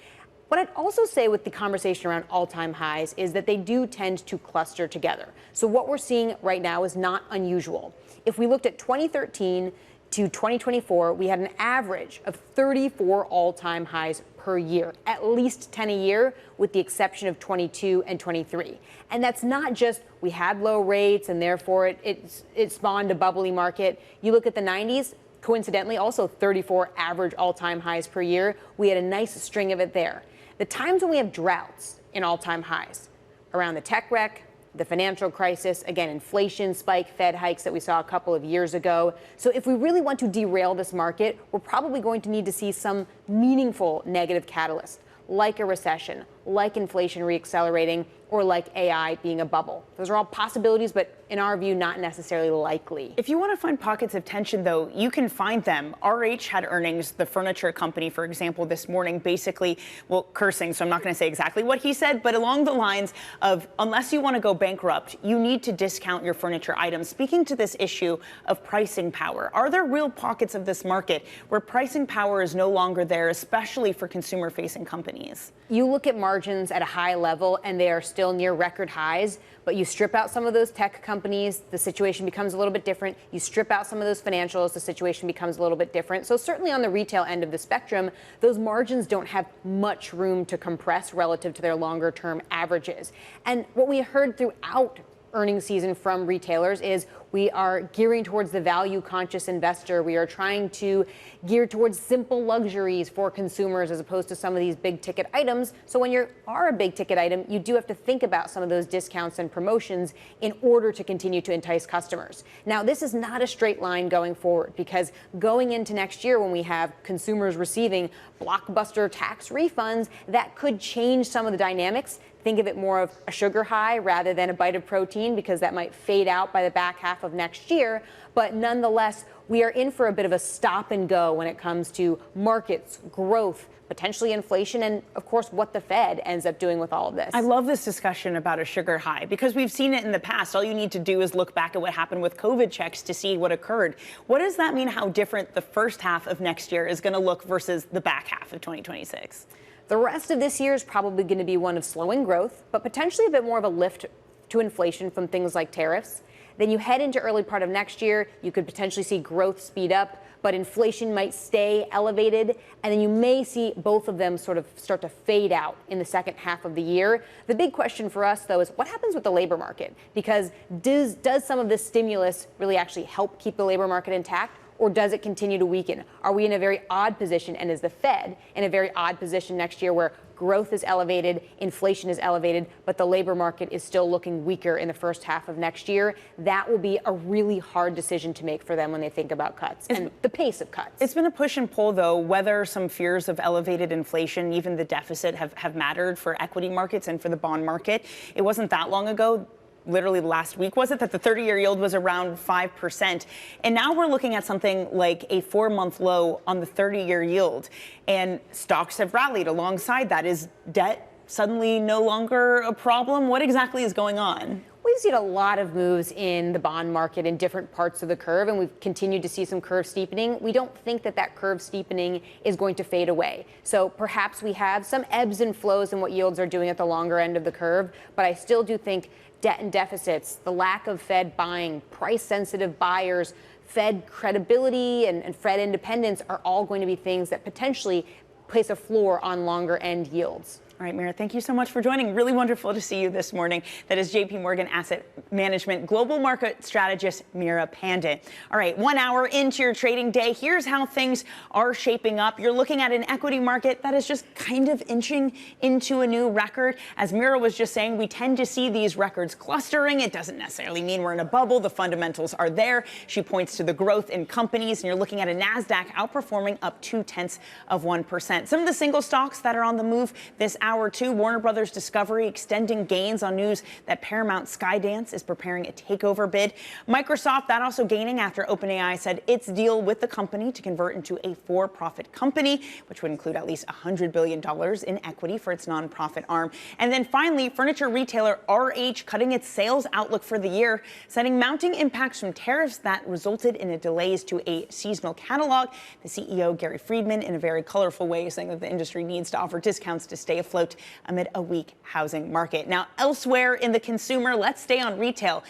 [SPEAKER 17] What I'd also say with the conversation around all-time highs is that they do tend to cluster together. So what we're seeing right now is not unusual. If we looked at 2013 to 2024, we had an average of 34 all-time highs per year, at least 10 a year, with the exception of 22 and 23. And that's not just we had low rates and therefore it spawned a bubbly market. You look at the 90s, coincidentally, also 34 average all-time highs per year. We had a nice string of it there. The times when we have droughts in all-time highs, around the tech wreck, the financial crisis, again, inflation spike, Fed hikes that we saw a couple of years ago. So if we really want to derail this market, we're probably going to need to see some meaningful negative catalyst, like a recession, like inflation reaccelerating, or like AI being a bubble. Those are all possibilities, but in our view, not necessarily likely.
[SPEAKER 1] If you want to find pockets of tension, though, you can find them. RH had earnings, the furniture company, for example, this morning, basically, well, cursing, so I'm not going to say exactly what he said, but along the lines of, unless you want to go bankrupt, you need to discount your furniture items. Speaking to this issue of pricing power, are there real pockets of this market where pricing power is no longer there, especially for consumer-facing companies?
[SPEAKER 17] You look at margins at a high level, and they are still near record highs, but you strip out some of those tech companies, the situation becomes a little bit different. You strip out some of those financials, the situation becomes a little bit different. So certainly on the retail end of the spectrum, those margins don't have much room to compress relative to their longer term averages. And what we heard throughout earnings season from retailers is we are gearing towards the value conscious investor. We are trying to gear towards simple luxuries for consumers as opposed to some of these big ticket items. So when you are a big ticket item, you do have to think about some of those discounts and promotions in order to continue to entice customers. Now, this is not a straight line going forward, because going into next year when we have consumers receiving blockbuster tax refunds, that could change some of the dynamics. Think of it more of a sugar high rather than a bite of protein, because that might fade out by the back half of next year. But nonetheless, we are in for a bit of a stop and go when it comes to markets, growth, potentially inflation, and of course what the Fed ends up doing with all of this.
[SPEAKER 1] I love this discussion about a sugar high, because we've seen it in the past. All you need to do is look back at what happened with COVID checks to see what occurred. What does that mean, how different the first half of next year is going to look versus the back half of 2026?
[SPEAKER 17] The rest of this year is probably going to be one of slowing growth, but potentially a bit more of a lift to inflation from things like tariffs. Then you head into early part of next year, you could potentially see growth speed up, but inflation might stay elevated, and then you may see both of them sort of start to fade out in the second half of the year. The big question for us, though, is what happens with the labor market? Because does some of this stimulus really actually help keep the labor market intact? Or does it continue to weaken? Are we in a very odd position, and is the Fed in a very odd position next year where growth is elevated, inflation is elevated, but the labor market is still looking weaker in the first half of next year? That will be a really hard decision to make for them when they think about cuts and the pace of cuts.
[SPEAKER 1] It's been a push and pull, though, whether some fears of elevated inflation, even the deficit, have mattered for equity markets and for the bond market. It wasn't that long ago, literally last week, was it, that the 30-year yield was around 5%. And now we're looking at something like a 4-month low on the 30-year yield. And stocks have rallied alongside that. Is debt suddenly no longer a problem? What exactly is going on?
[SPEAKER 17] We've seen a lot of moves in the bond market in different parts of the curve, and we've continued to see some curve steepening. We don't think that curve steepening is going to fade away. So perhaps we have some ebbs and flows in what yields are doing at the longer end of the curve, but I still do think debt and deficits, the lack of Fed buying, price-sensitive buyers, Fed credibility and Fed independence are all going to be things that potentially place a floor on longer end yields.
[SPEAKER 1] All right, Meera, thank you so much for joining. Really wonderful to see you this morning. That is JPMorgan Asset Management Global Market Strategist Meera Pandit. All right, 1 hour into your trading day, here's how things are shaping up. You're looking at an equity market that is just kind of inching into a new record. As Meera was just saying, we tend to see these records clustering. It doesn't necessarily mean we're in a bubble. The fundamentals are there. She points to the growth in companies, and you're looking at a Nasdaq outperforming up 0.2%. Some of the single stocks that are on the move this hour two, Warner Brothers Discovery extending gains on news that Paramount Skydance is preparing a takeover bid. Microsoft, that also gaining after OpenAI said its deal with the company to convert into a for-profit company, which would include at least $100 billion in equity for its nonprofit arm. And then finally, furniture retailer RH cutting its sales outlook for the year, citing mounting impacts from tariffs that resulted in delays to a seasonal catalog. The CEO, Gary Friedman, in a very colorful way, saying that the industry needs to offer discounts to stay afloat amid a weak housing market. Now, elsewhere in the consumer, let's stay on retail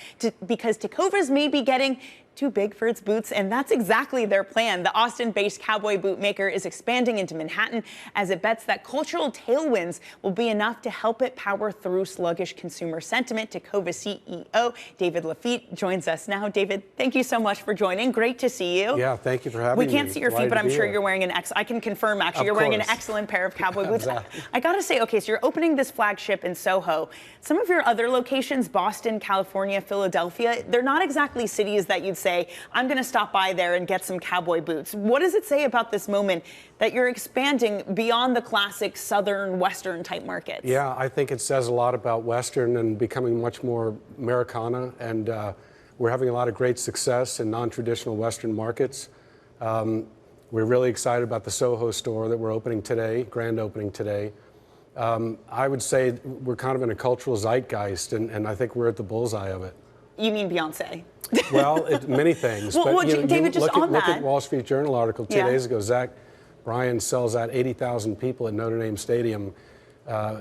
[SPEAKER 1] because Tecovas may be getting too big for its boots, and that's exactly their plan. The Austin-based cowboy boot maker is expanding into Manhattan as it bets that cultural tailwinds will be enough to help it power through sluggish consumer sentiment. Tecovas CEO David Lafitte joins us now. David, thank you so much for joining. Great to see you.
[SPEAKER 18] Yeah, thank you for having me.
[SPEAKER 1] We can't see your feet, but I'm sure you're wearing I can confirm, actually, you're wearing an excellent pair of cowboy boots.
[SPEAKER 18] Exactly.
[SPEAKER 1] I gotta say, okay, so you're opening this flagship in Soho. Some of your other locations, Boston, California, Philadelphia, they're not exactly cities that you'd say, I'm going to stop by there and get some cowboy boots. What does it say about this moment that you're expanding beyond the classic Southern, Western type markets?
[SPEAKER 18] Yeah, I think it says a lot about Western and becoming much more Americana, and we're having a lot of great success in non-traditional Western markets. We're really excited about the Soho store that we're opening today, grand opening today. I would say we're kind of in a cultural zeitgeist, and I think we're at the bullseye of it.
[SPEAKER 1] You mean Beyonce?
[SPEAKER 18] Well, many things.
[SPEAKER 1] Well,
[SPEAKER 18] David,
[SPEAKER 1] just on that.
[SPEAKER 18] Look at Wall Street Journal article 2 days ago. Zach Bryan sells out 80,000 people at Notre Dame Stadium.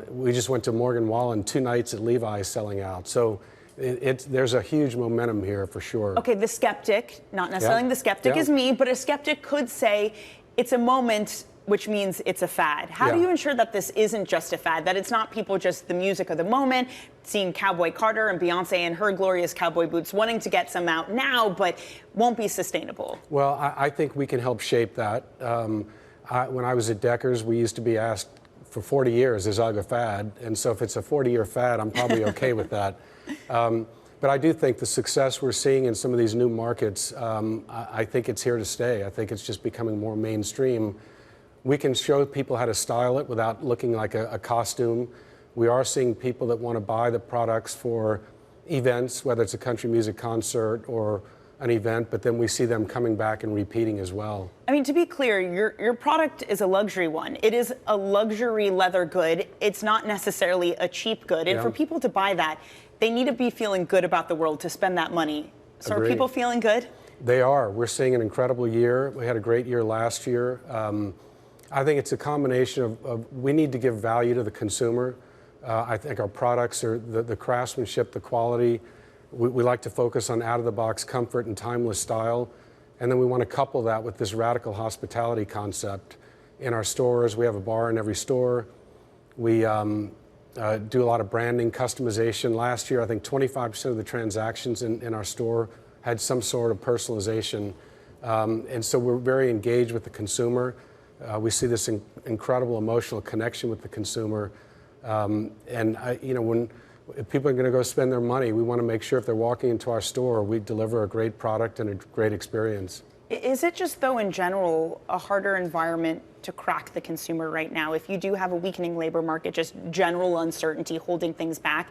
[SPEAKER 18] We just went to Morgan Wallen 2 nights at Levi's selling out. So there's a huge momentum here for sure.
[SPEAKER 1] Okay, the skeptic, not necessarily the skeptic is me, but a skeptic could say it's a moment which means it's a fad. How do you ensure that this isn't just a fad, that it's not people just the music of the moment, seeing Cowboy Carter and Beyonce in her glorious cowboy boots, wanting to get some out now, but won't be sustainable?
[SPEAKER 18] Well, I think we can help shape that. When I was at Deckers, we used to be asked for 40 years, is UGG a fad? And so if it's a 40-year fad, I'm probably okay with that. But I do think the success we're seeing in some of these new markets, I think it's here to stay. I think it's just becoming more mainstream. We can show people how to style it without looking like a costume. We are seeing people that want to buy the products for events, whether it's a country music concert or an event, but then we see them coming back and repeating as well.
[SPEAKER 1] I mean, to be clear, your product is a luxury one. It is a luxury leather good. It's not necessarily a cheap good. And for people to buy that, they need to be feeling good about the world to spend that money. So are people feeling good?
[SPEAKER 18] They are. We're seeing an incredible year. We had a great year last year. I think it's a combination of we need to give value to the consumer. I think our products are the craftsmanship, the quality. We like to focus on out-of-the-box comfort and timeless style. And then we want to couple that with this radical hospitality concept. In our stores, we have a bar in every store. We do a lot of branding, customization. Last year, I think 25% of the transactions in our store had some sort of personalization. And so we're very engaged with the consumer. We see this incredible emotional connection with the consumer. If people are going to go spend their money, we want to make sure if they're walking into our store, we deliver a great product and a great experience.
[SPEAKER 1] Is it just, though, in general, a harder environment to crack the consumer right now? If you do have a weakening labor market, just general uncertainty holding things back,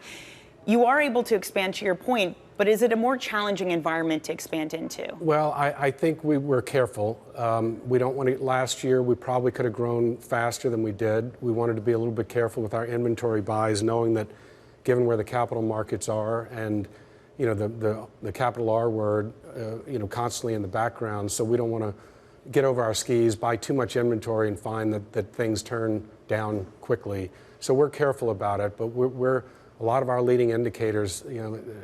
[SPEAKER 1] you are able to expand, to your point, but is it a more challenging environment to expand into?
[SPEAKER 18] Well, I think we were careful. We don't want to, last year, we probably could have grown faster than we did. We wanted to be a little bit careful with our inventory buys, knowing that given where the capital markets are and the capital R word, constantly in the background. So we don't want to get over our skis, buy too much inventory and find that things turn down quickly. So we're careful about it, but we're a lot of our leading indicators,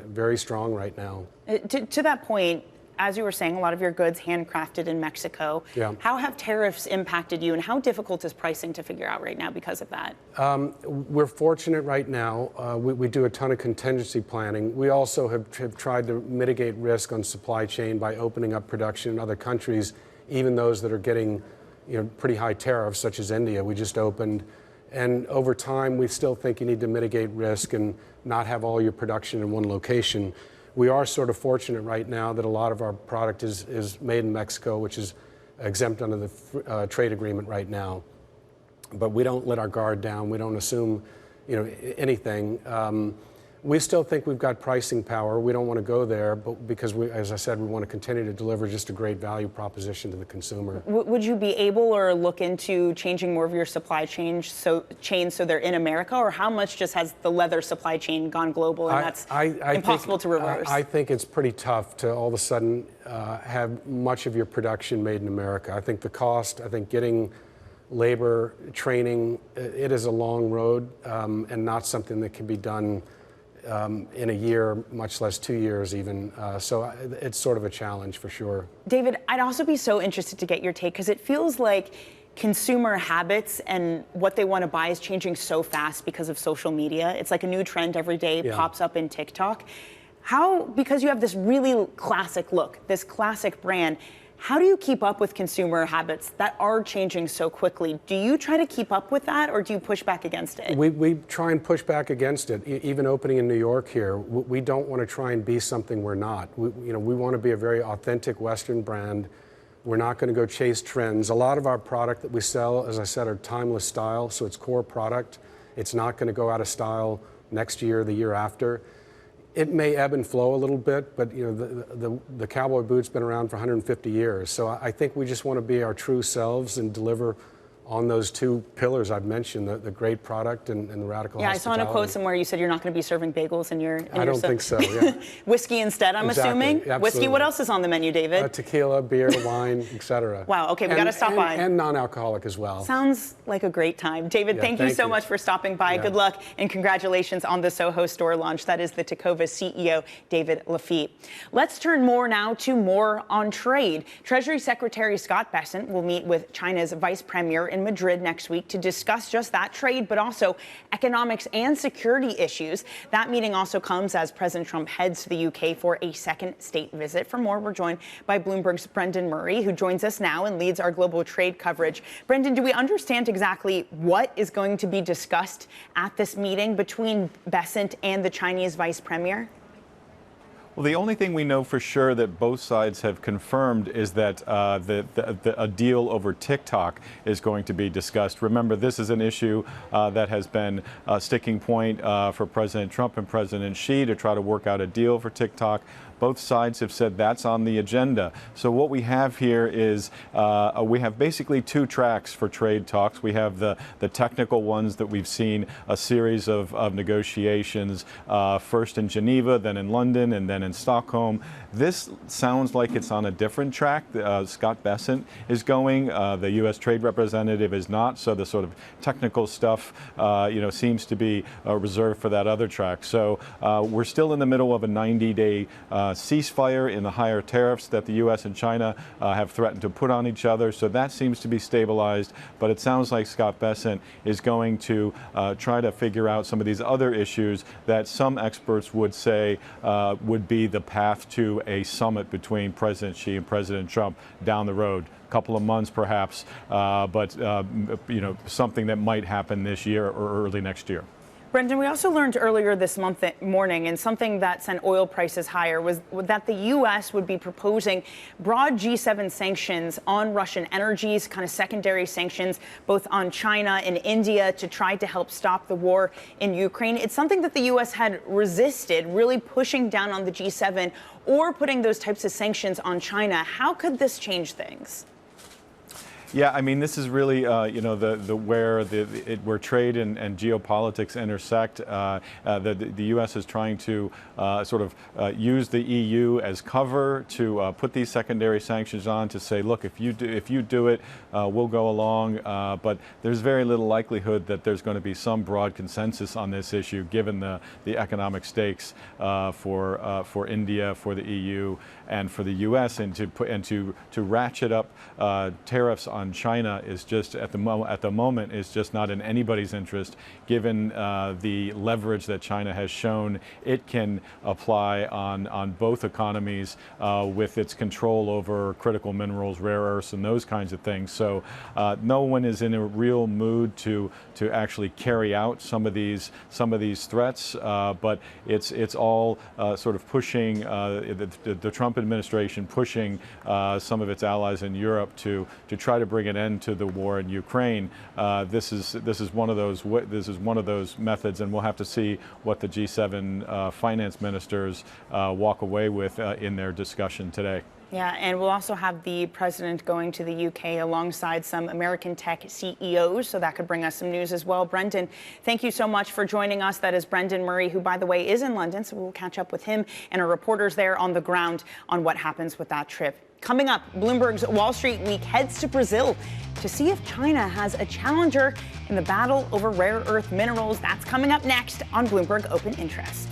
[SPEAKER 18] very strong right now.
[SPEAKER 1] To that point, as you were saying, a lot of your goods handcrafted in Mexico.
[SPEAKER 18] Yeah.
[SPEAKER 1] How have tariffs impacted you, and how difficult is pricing to figure out right now because of that?
[SPEAKER 18] We're fortunate right now. We do a ton of contingency planning. We also have tried to mitigate risk on supply chain by opening up production in other countries, even those that are getting pretty high tariffs, such as India. We just opened. And over time, we still think you need to mitigate risk and not have all your production in one location. We are sort of fortunate right now that a lot of our product is made in Mexico, which is exempt under the trade agreement right now. But we don't let our guard down. We don't assume, anything. We still think we've got pricing power. We don't want to go there, but because as I said, we want to continue to deliver just a great value proposition to the consumer.
[SPEAKER 1] Would you be able or look into changing more of your supply chain so they're in America, or how much just has the leather supply chain gone global and that's impossible to reverse?
[SPEAKER 18] I think it's pretty tough to all of a sudden have much of your production made in America. I think the cost, getting labor, training, it is a long road and not something that can be done in a year, much less 2 years even. So it's sort of a challenge for sure.
[SPEAKER 1] David, I'd also be so interested to get your take, because it feels like consumer habits and what they want to buy is changing so fast because of social media. It's like a new trend every day pops up in TikTok. Because you have this really classic look, this classic brand, how do you keep up with consumer habits that are changing so quickly? Do you try to keep up with that, or do you push back against it?
[SPEAKER 18] We try and push back against it. Even opening in New York here, we don't want to try and be something we're not. We want to be a very authentic Western brand. We're not going to go chase trends. A lot of our product that we sell, as I said, are timeless style, so it's core product. It's not going to go out of style next year, the year after. It may ebb and flow a little bit, but the cowboy boot's been around for 150 years. So I think we just want to be our true selves and deliver on those two pillars I've mentioned, the great product and the radical hospitality.
[SPEAKER 1] I saw in a quote somewhere you said you're not going to be serving bagels in your
[SPEAKER 18] I don't think so, yeah.
[SPEAKER 1] Whiskey instead, I'm assuming?
[SPEAKER 18] Absolutely.
[SPEAKER 1] Whiskey, what else is on the menu, David?
[SPEAKER 18] Tequila, beer, wine, etc.
[SPEAKER 1] Wow, okay, we got to stop by.
[SPEAKER 18] And non-alcoholic as well.
[SPEAKER 1] Sounds like a great time. David, thank you so much for stopping by. Good luck and congratulations on the Soho store launch. That is the Tecovas CEO, David Lafitte. Let's turn now to more on trade. Treasury Secretary Scott Bessent will meet with China's Vice Premier in in Madrid next week to discuss just that trade, but also economics and security issues. That meeting also comes as President Trump heads to the UK for a second state visit. For more, we're joined by Bloomberg's Brendan Murray, who joins us now and leads our global trade coverage. Brendan, do we understand exactly what is going to be discussed at this meeting between Besant and the Chinese vice premier?
[SPEAKER 19] Well, the only thing we know for sure that both sides have confirmed is that a deal over TikTok is going to be discussed. Remember, this is an issue that has been a sticking point for President Trump and President Xi to try to work out a deal for TikTok. Both sides have said that's on the agenda. So what we have here is we have basically two tracks for trade talks. We have the technical ones that we've seen a series of negotiations, first in Geneva, then in London, and then in Stockholm. This sounds like it's on a different track. Scott Bessent is going. The U.S. Trade Representative is not. So the sort of technical stuff, seems to be reserved for that other track. So we're still in the middle of a 90-day ceasefire in the higher tariffs that the U.S. and China have threatened to put on each other. So that seems to be stabilized. But it sounds like Scott Bessent is going to try to figure out some of these other issues that some experts would say would be the path to a summit between President Xi and President Trump down the road. Couple of months perhaps, but something that might happen this year or early next year.
[SPEAKER 1] Brendan, we also learned earlier this morning, and something that sent oil prices higher, was that the U.S. would be proposing broad G7 sanctions on Russian energies, kind of secondary sanctions, both on China and India to try to help stop the war in Ukraine. It's something that the U.S. had resisted, really pushing down on the G7 or putting those types of sanctions on China. How could this change things?
[SPEAKER 19] Yeah, I mean, this is really, where trade and geopolitics intersect. The U.S. is trying to use the EU as cover to put these secondary sanctions on to say, look, if you do it, we'll go along. But there's very little likelihood that there's going to be some broad consensus on this issue, given the economic stakes for India, for the EU, and for the U.S. and to ratchet up tariffs on China is just at the moment is just not in anybody's interest, given the leverage that China has shown it can apply on both economies with its control over critical minerals, rare earths, and those kinds of things. So no one is in a real mood to actually carry out some of these threats, but it's all sort of pushing the Trump administration pushing some of its allies in Europe to try to bring an end to the war in Ukraine. This is one of those methods, and we'll have to see what the G7 finance ministers walk away with in their discussion today.
[SPEAKER 1] Yeah, and we'll also have the president going to the UK alongside some American tech CEOs, so that could bring us some news as well. Brendan, thank you so much for joining us. That is Brendan Murray, who, by the way, is in London, so we'll catch up with him and our reporters there on the ground on what happens with that trip. Coming up, Bloomberg's Wall Street Week heads to Brazil to see if China has a challenger in the battle over rare earth minerals. That's coming up next on Bloomberg Open Interest.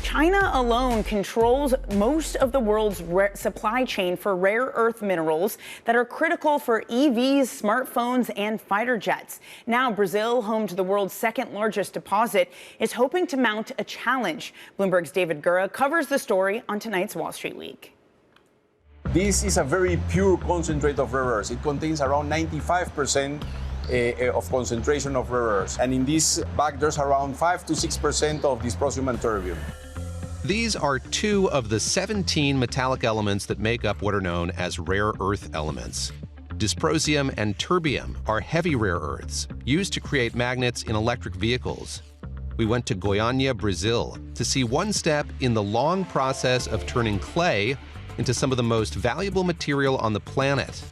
[SPEAKER 1] China alone controls most of the world's supply chain for rare earth minerals that are critical for EVs, smartphones, and fighter jets. Now, Brazil, home to the world's second largest deposit, is hoping to mount a challenge. Bloomberg's David Gura covers the story on tonight's Wall Street Week.
[SPEAKER 20] This is a very pure concentrate of rare earths. It contains around 95% of concentration of rare earths. And in this bag, there's around 5 to 6% of dysprosium and terbium.
[SPEAKER 21] These are two of the 17 metallic elements that make up what are known as rare earth elements. Dysprosium and terbium are heavy rare earths used to create magnets in electric vehicles. We went to Goiânia, Brazil, to see one step in the long process of turning clay into some of the most valuable material on the planet.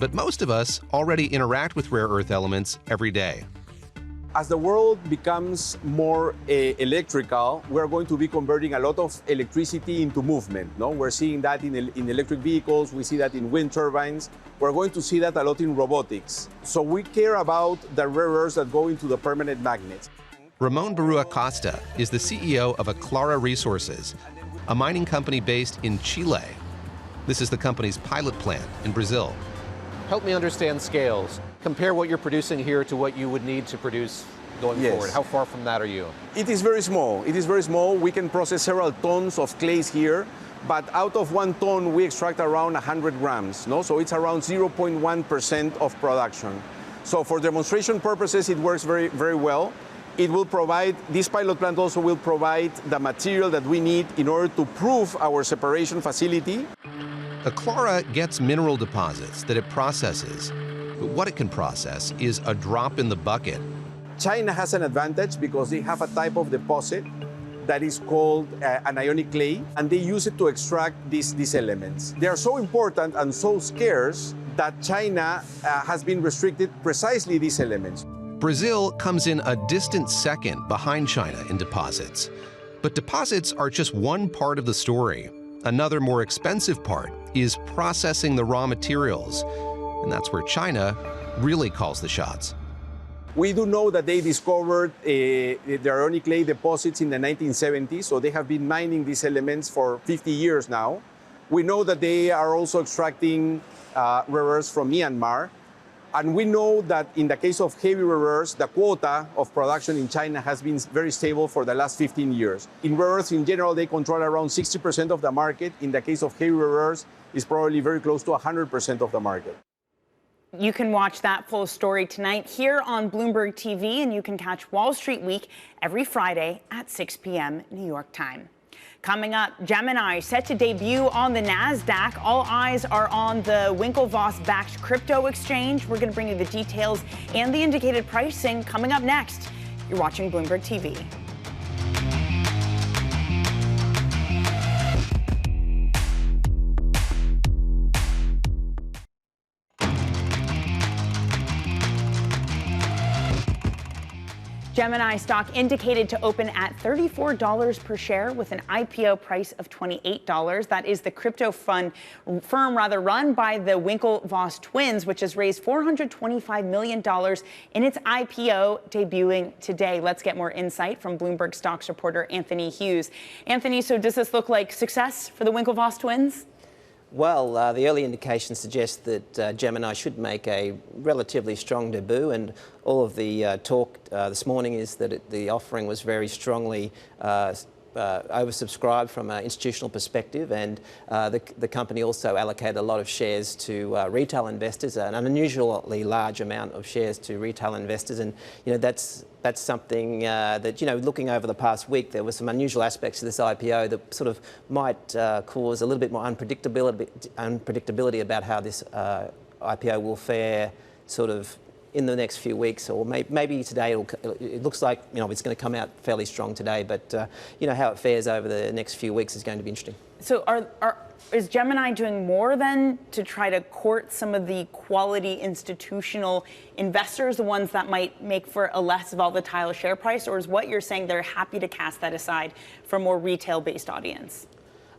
[SPEAKER 21] But most of us already interact with rare earth elements every day.
[SPEAKER 20] As the world becomes more electrical, we're going to be converting a lot of electricity into movement. No, we're seeing that in electric vehicles. We see that in wind turbines. We're going to see that a lot in robotics. So we care about the rare earths that go into the permanent magnets.
[SPEAKER 21] Ramon Barua Costa is the CEO of Aclara Resources, a mining company based in Chile. This is the company's pilot plant in Brazil.
[SPEAKER 2] Help me understand scales. Compare what you're producing here to what you would need to produce going forward. How far from that are you?
[SPEAKER 20] It is very small. It is very small. We can process several tons of clays here, but out of 1 ton, we extract around 100 grams. No? So it's around 0.1% of production. So for demonstration purposes, it works very, very well. It will provide, this pilot plant also will provide the material that we need in order to prove our separation facility.
[SPEAKER 21] Aclara gets mineral deposits that it processes, but what it can process is a drop in the bucket.
[SPEAKER 20] China has an advantage because they have a type of deposit that is called an ionic clay, and they use it to extract these elements. They are so important and so scarce that China has been restricted precisely these elements.
[SPEAKER 21] Brazil comes in a distant second behind China in deposits. But deposits are just one part of the story. Another more expensive part is processing the raw materials. And that's where China really calls the shots.
[SPEAKER 20] We do know that they discovered the ionic clay deposits in the 1970s, so they have been mining these elements for 50 years now. We know that they are also extracting rare earths from Myanmar. And we know that in the case of heavy rare earths, the quota of production in China has been very stable for the last 15 years. In rare earths in general, they control around 60% of the market. In the case of heavy rare earths, it's probably very close to 100% of the market.
[SPEAKER 1] You can watch that full story tonight here on Bloomberg TV, and you can catch Wall Street Week every Friday at 6 p.m. New York time. Coming up, Gemini set to debut on the Nasdaq. All eyes are on the Winklevoss-backed crypto exchange. We're going to bring you the details and the indicated pricing coming up next. You're watching Bloomberg TV. Gemini stock indicated to open at $34 per share with an IPO price of $28. That is the crypto firm run by the Winklevoss twins, which has raised $425 million in its IPO debuting today. Let's get more insight from Bloomberg stocks reporter Anthony Hughes. Anthony, so does this look like success for the Winklevoss twins?
[SPEAKER 22] Well, the early indications suggest that Gemini should make a relatively strong debut, and all of the talk this morning is that the offering was very strongly oversubscribed from an institutional perspective, and the company also allocated a lot of shares to retail investors, an unusually large amount of shares to retail investors, and that's something that, looking over the past week, there were some unusual aspects to this IPO that sort of might cause a little bit more unpredictability about how this IPO will fare sort of in the next few weeks, or maybe today. It looks like it's going to come out fairly strong today, but how it fares over the next few weeks is going to be interesting.
[SPEAKER 1] So is Gemini doing more than to try to court some of the quality institutional investors, the ones that might make for a less volatile share price, or is what you're saying they're happy to cast that aside for a more retail-based audience?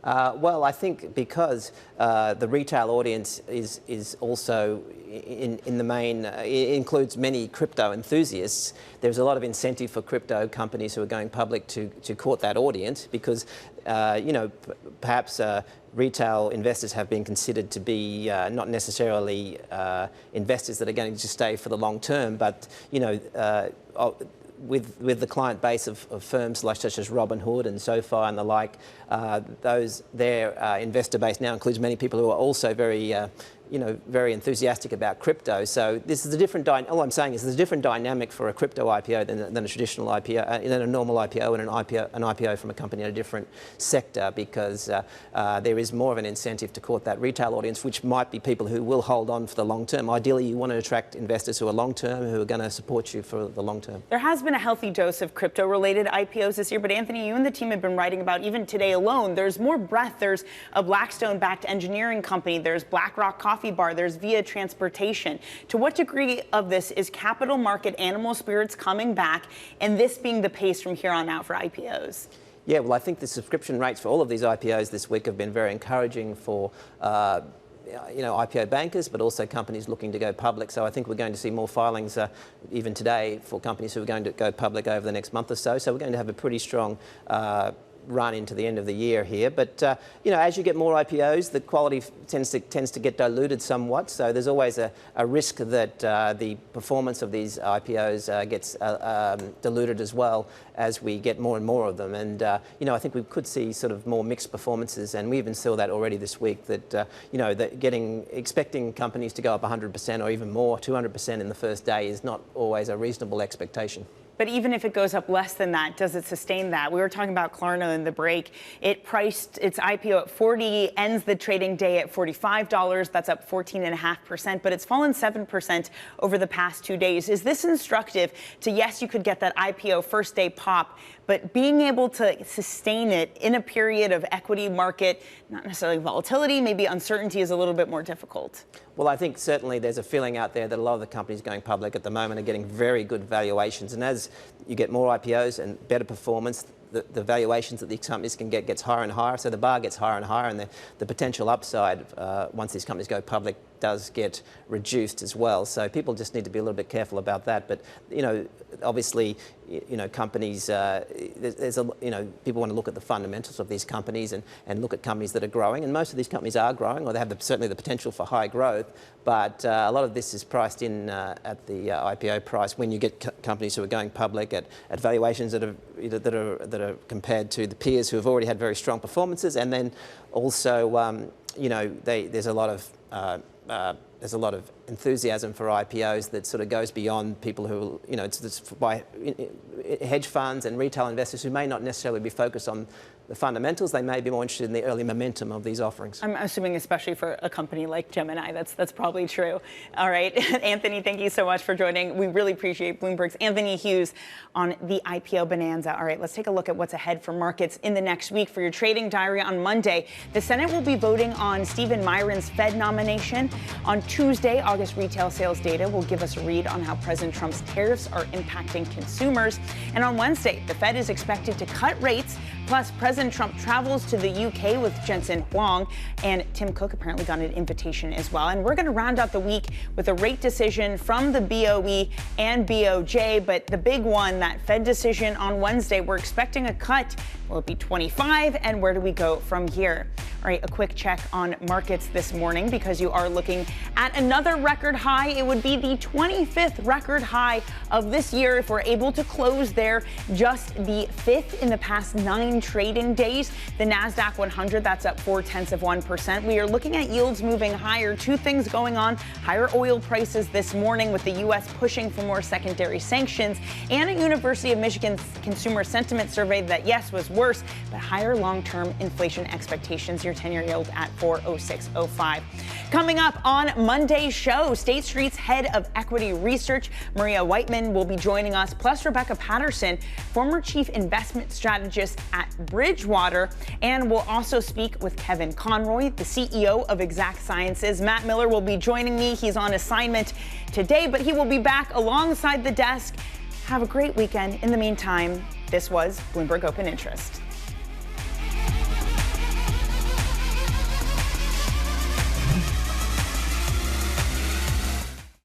[SPEAKER 22] Well, I think because the retail audience is also in the main, it includes many crypto enthusiasts. There's a lot of incentive for crypto companies who are going public to court that audience because, perhaps retail investors have been considered to be not necessarily investors that are going to just stay for the long term, but, with the client base of firms such as Robinhood and SoFi and the like, their investor base now includes many people who are also very enthusiastic about crypto. So this is a different. All I'm saying is there's a different dynamic for a crypto IPO than a traditional IPO, than a normal IPO and an IPO from a company in a different sector, because there is more of an incentive to court that retail audience, which might be people who will hold on for the long term. Ideally, you want to attract investors who are long term, who are going to support you for the long term.
[SPEAKER 1] There has been a healthy dose of crypto-related IPOs this year, but Anthony, you and the team have been writing about, even today alone, there's more breadth. There's a Blackstone-backed engineering company. There's BlackRock Coffee coffee bar, there's via transportation. To what degree of this is capital market animal spirits coming back, and this being the pace from here on out for IPOs?
[SPEAKER 22] Yeah, well, I think the subscription rates for all of these IPOs this week have been very encouraging for IPO bankers, but also companies looking to go public. So I think we're going to see more filings even today for companies who are going to go public over the next month or so. So we're going to have a pretty strong run into the end of the year here. But, as you get more IPOs, the quality tends to get diluted somewhat. So there's always a risk that the performance of these IPOs gets diluted as well as we get more and more of them. And, I think we could see sort of more mixed performances. And we even saw that already this week that, expecting companies to go up 100% or even more, 200% in the first day is not always a reasonable expectation.
[SPEAKER 1] But even if it goes up less than that, does it sustain that? We were talking about Klarna in the break. It priced its IPO at $40, ends the trading day at $45. That's up 14.5%, but it's fallen 7% over the past 2 days. Is this instructive to, yes, you could get that IPO first day pop, but being able to sustain it in a period of equity market, not necessarily volatility, maybe uncertainty is a little bit more difficult?
[SPEAKER 22] Well, I think certainly there's a feeling out there that a lot of the companies going public at the moment are getting very good valuations. And as you get more IPOs and better performance, the valuations that these companies can get gets higher and higher. So the bar gets higher and higher, and the potential upside once these companies go public does get reduced as well. So people just need to be a little bit careful about that. But, obviously, companies, people want to look at the fundamentals of these companies and look at companies that are growing. And most of these companies are growing, or they have certainly the potential for high growth. But a lot of this is priced in at the IPO price when you get companies who are going public at valuations that are compared to the peers who have already had very strong performances. And then also, there's a lot of enthusiasm for IPOs that sort of goes beyond people who, it's by hedge funds and retail investors who may not necessarily be focused on the fundamentals. They may be more interested in the early momentum of these offerings.
[SPEAKER 1] I'm assuming especially for a company like Gemini, that's probably true. All right, Anthony, thank you so much for joining. We really appreciate Bloomberg's Anthony Hughes on the IPO bonanza. All right, let's take a look at what's ahead for markets in the next week. For your trading diary on Monday, the Senate will be voting on Stephen Miron's Fed nomination. On Tuesday, August retail sales data will give us a read on how President Trump's tariffs are impacting consumers. And on Wednesday, the Fed is expected to cut rates. Plus, President Trump travels to the UK with Jensen Huang, and Tim Cook apparently got an invitation as well. And we're going to round out the week with a rate decision from the BOE and BOJ. But the big one, that Fed decision on Wednesday, we're expecting a cut. Will it be 25? And where do we go from here? All right, a quick check on markets this morning because you are looking at another record high. It would be the 25th record high of this year if we're able to close there, just the 5th in the past 9 trading days. The Nasdaq 100, that's up 0.4%. We are looking at yields moving higher. 2 things going on: higher oil prices this morning with the U.S. pushing for more secondary sanctions, and a University of Michigan consumer sentiment survey that, yes, was worse, but higher long-term inflation expectations. Your 10-year yield at 4.0605. Coming up on Monday's show, State Street's head of equity research, Maria Whiteman, will be joining us, plus Rebecca Patterson, former chief investment strategist at Bridgewater. And we'll also speak with Kevin Conroy, the CEO of Exact Sciences. Matt Miller will be joining me. He's on assignment today, but he will be back alongside the desk. Have a great weekend. In the meantime, this was Bloomberg Open Interest.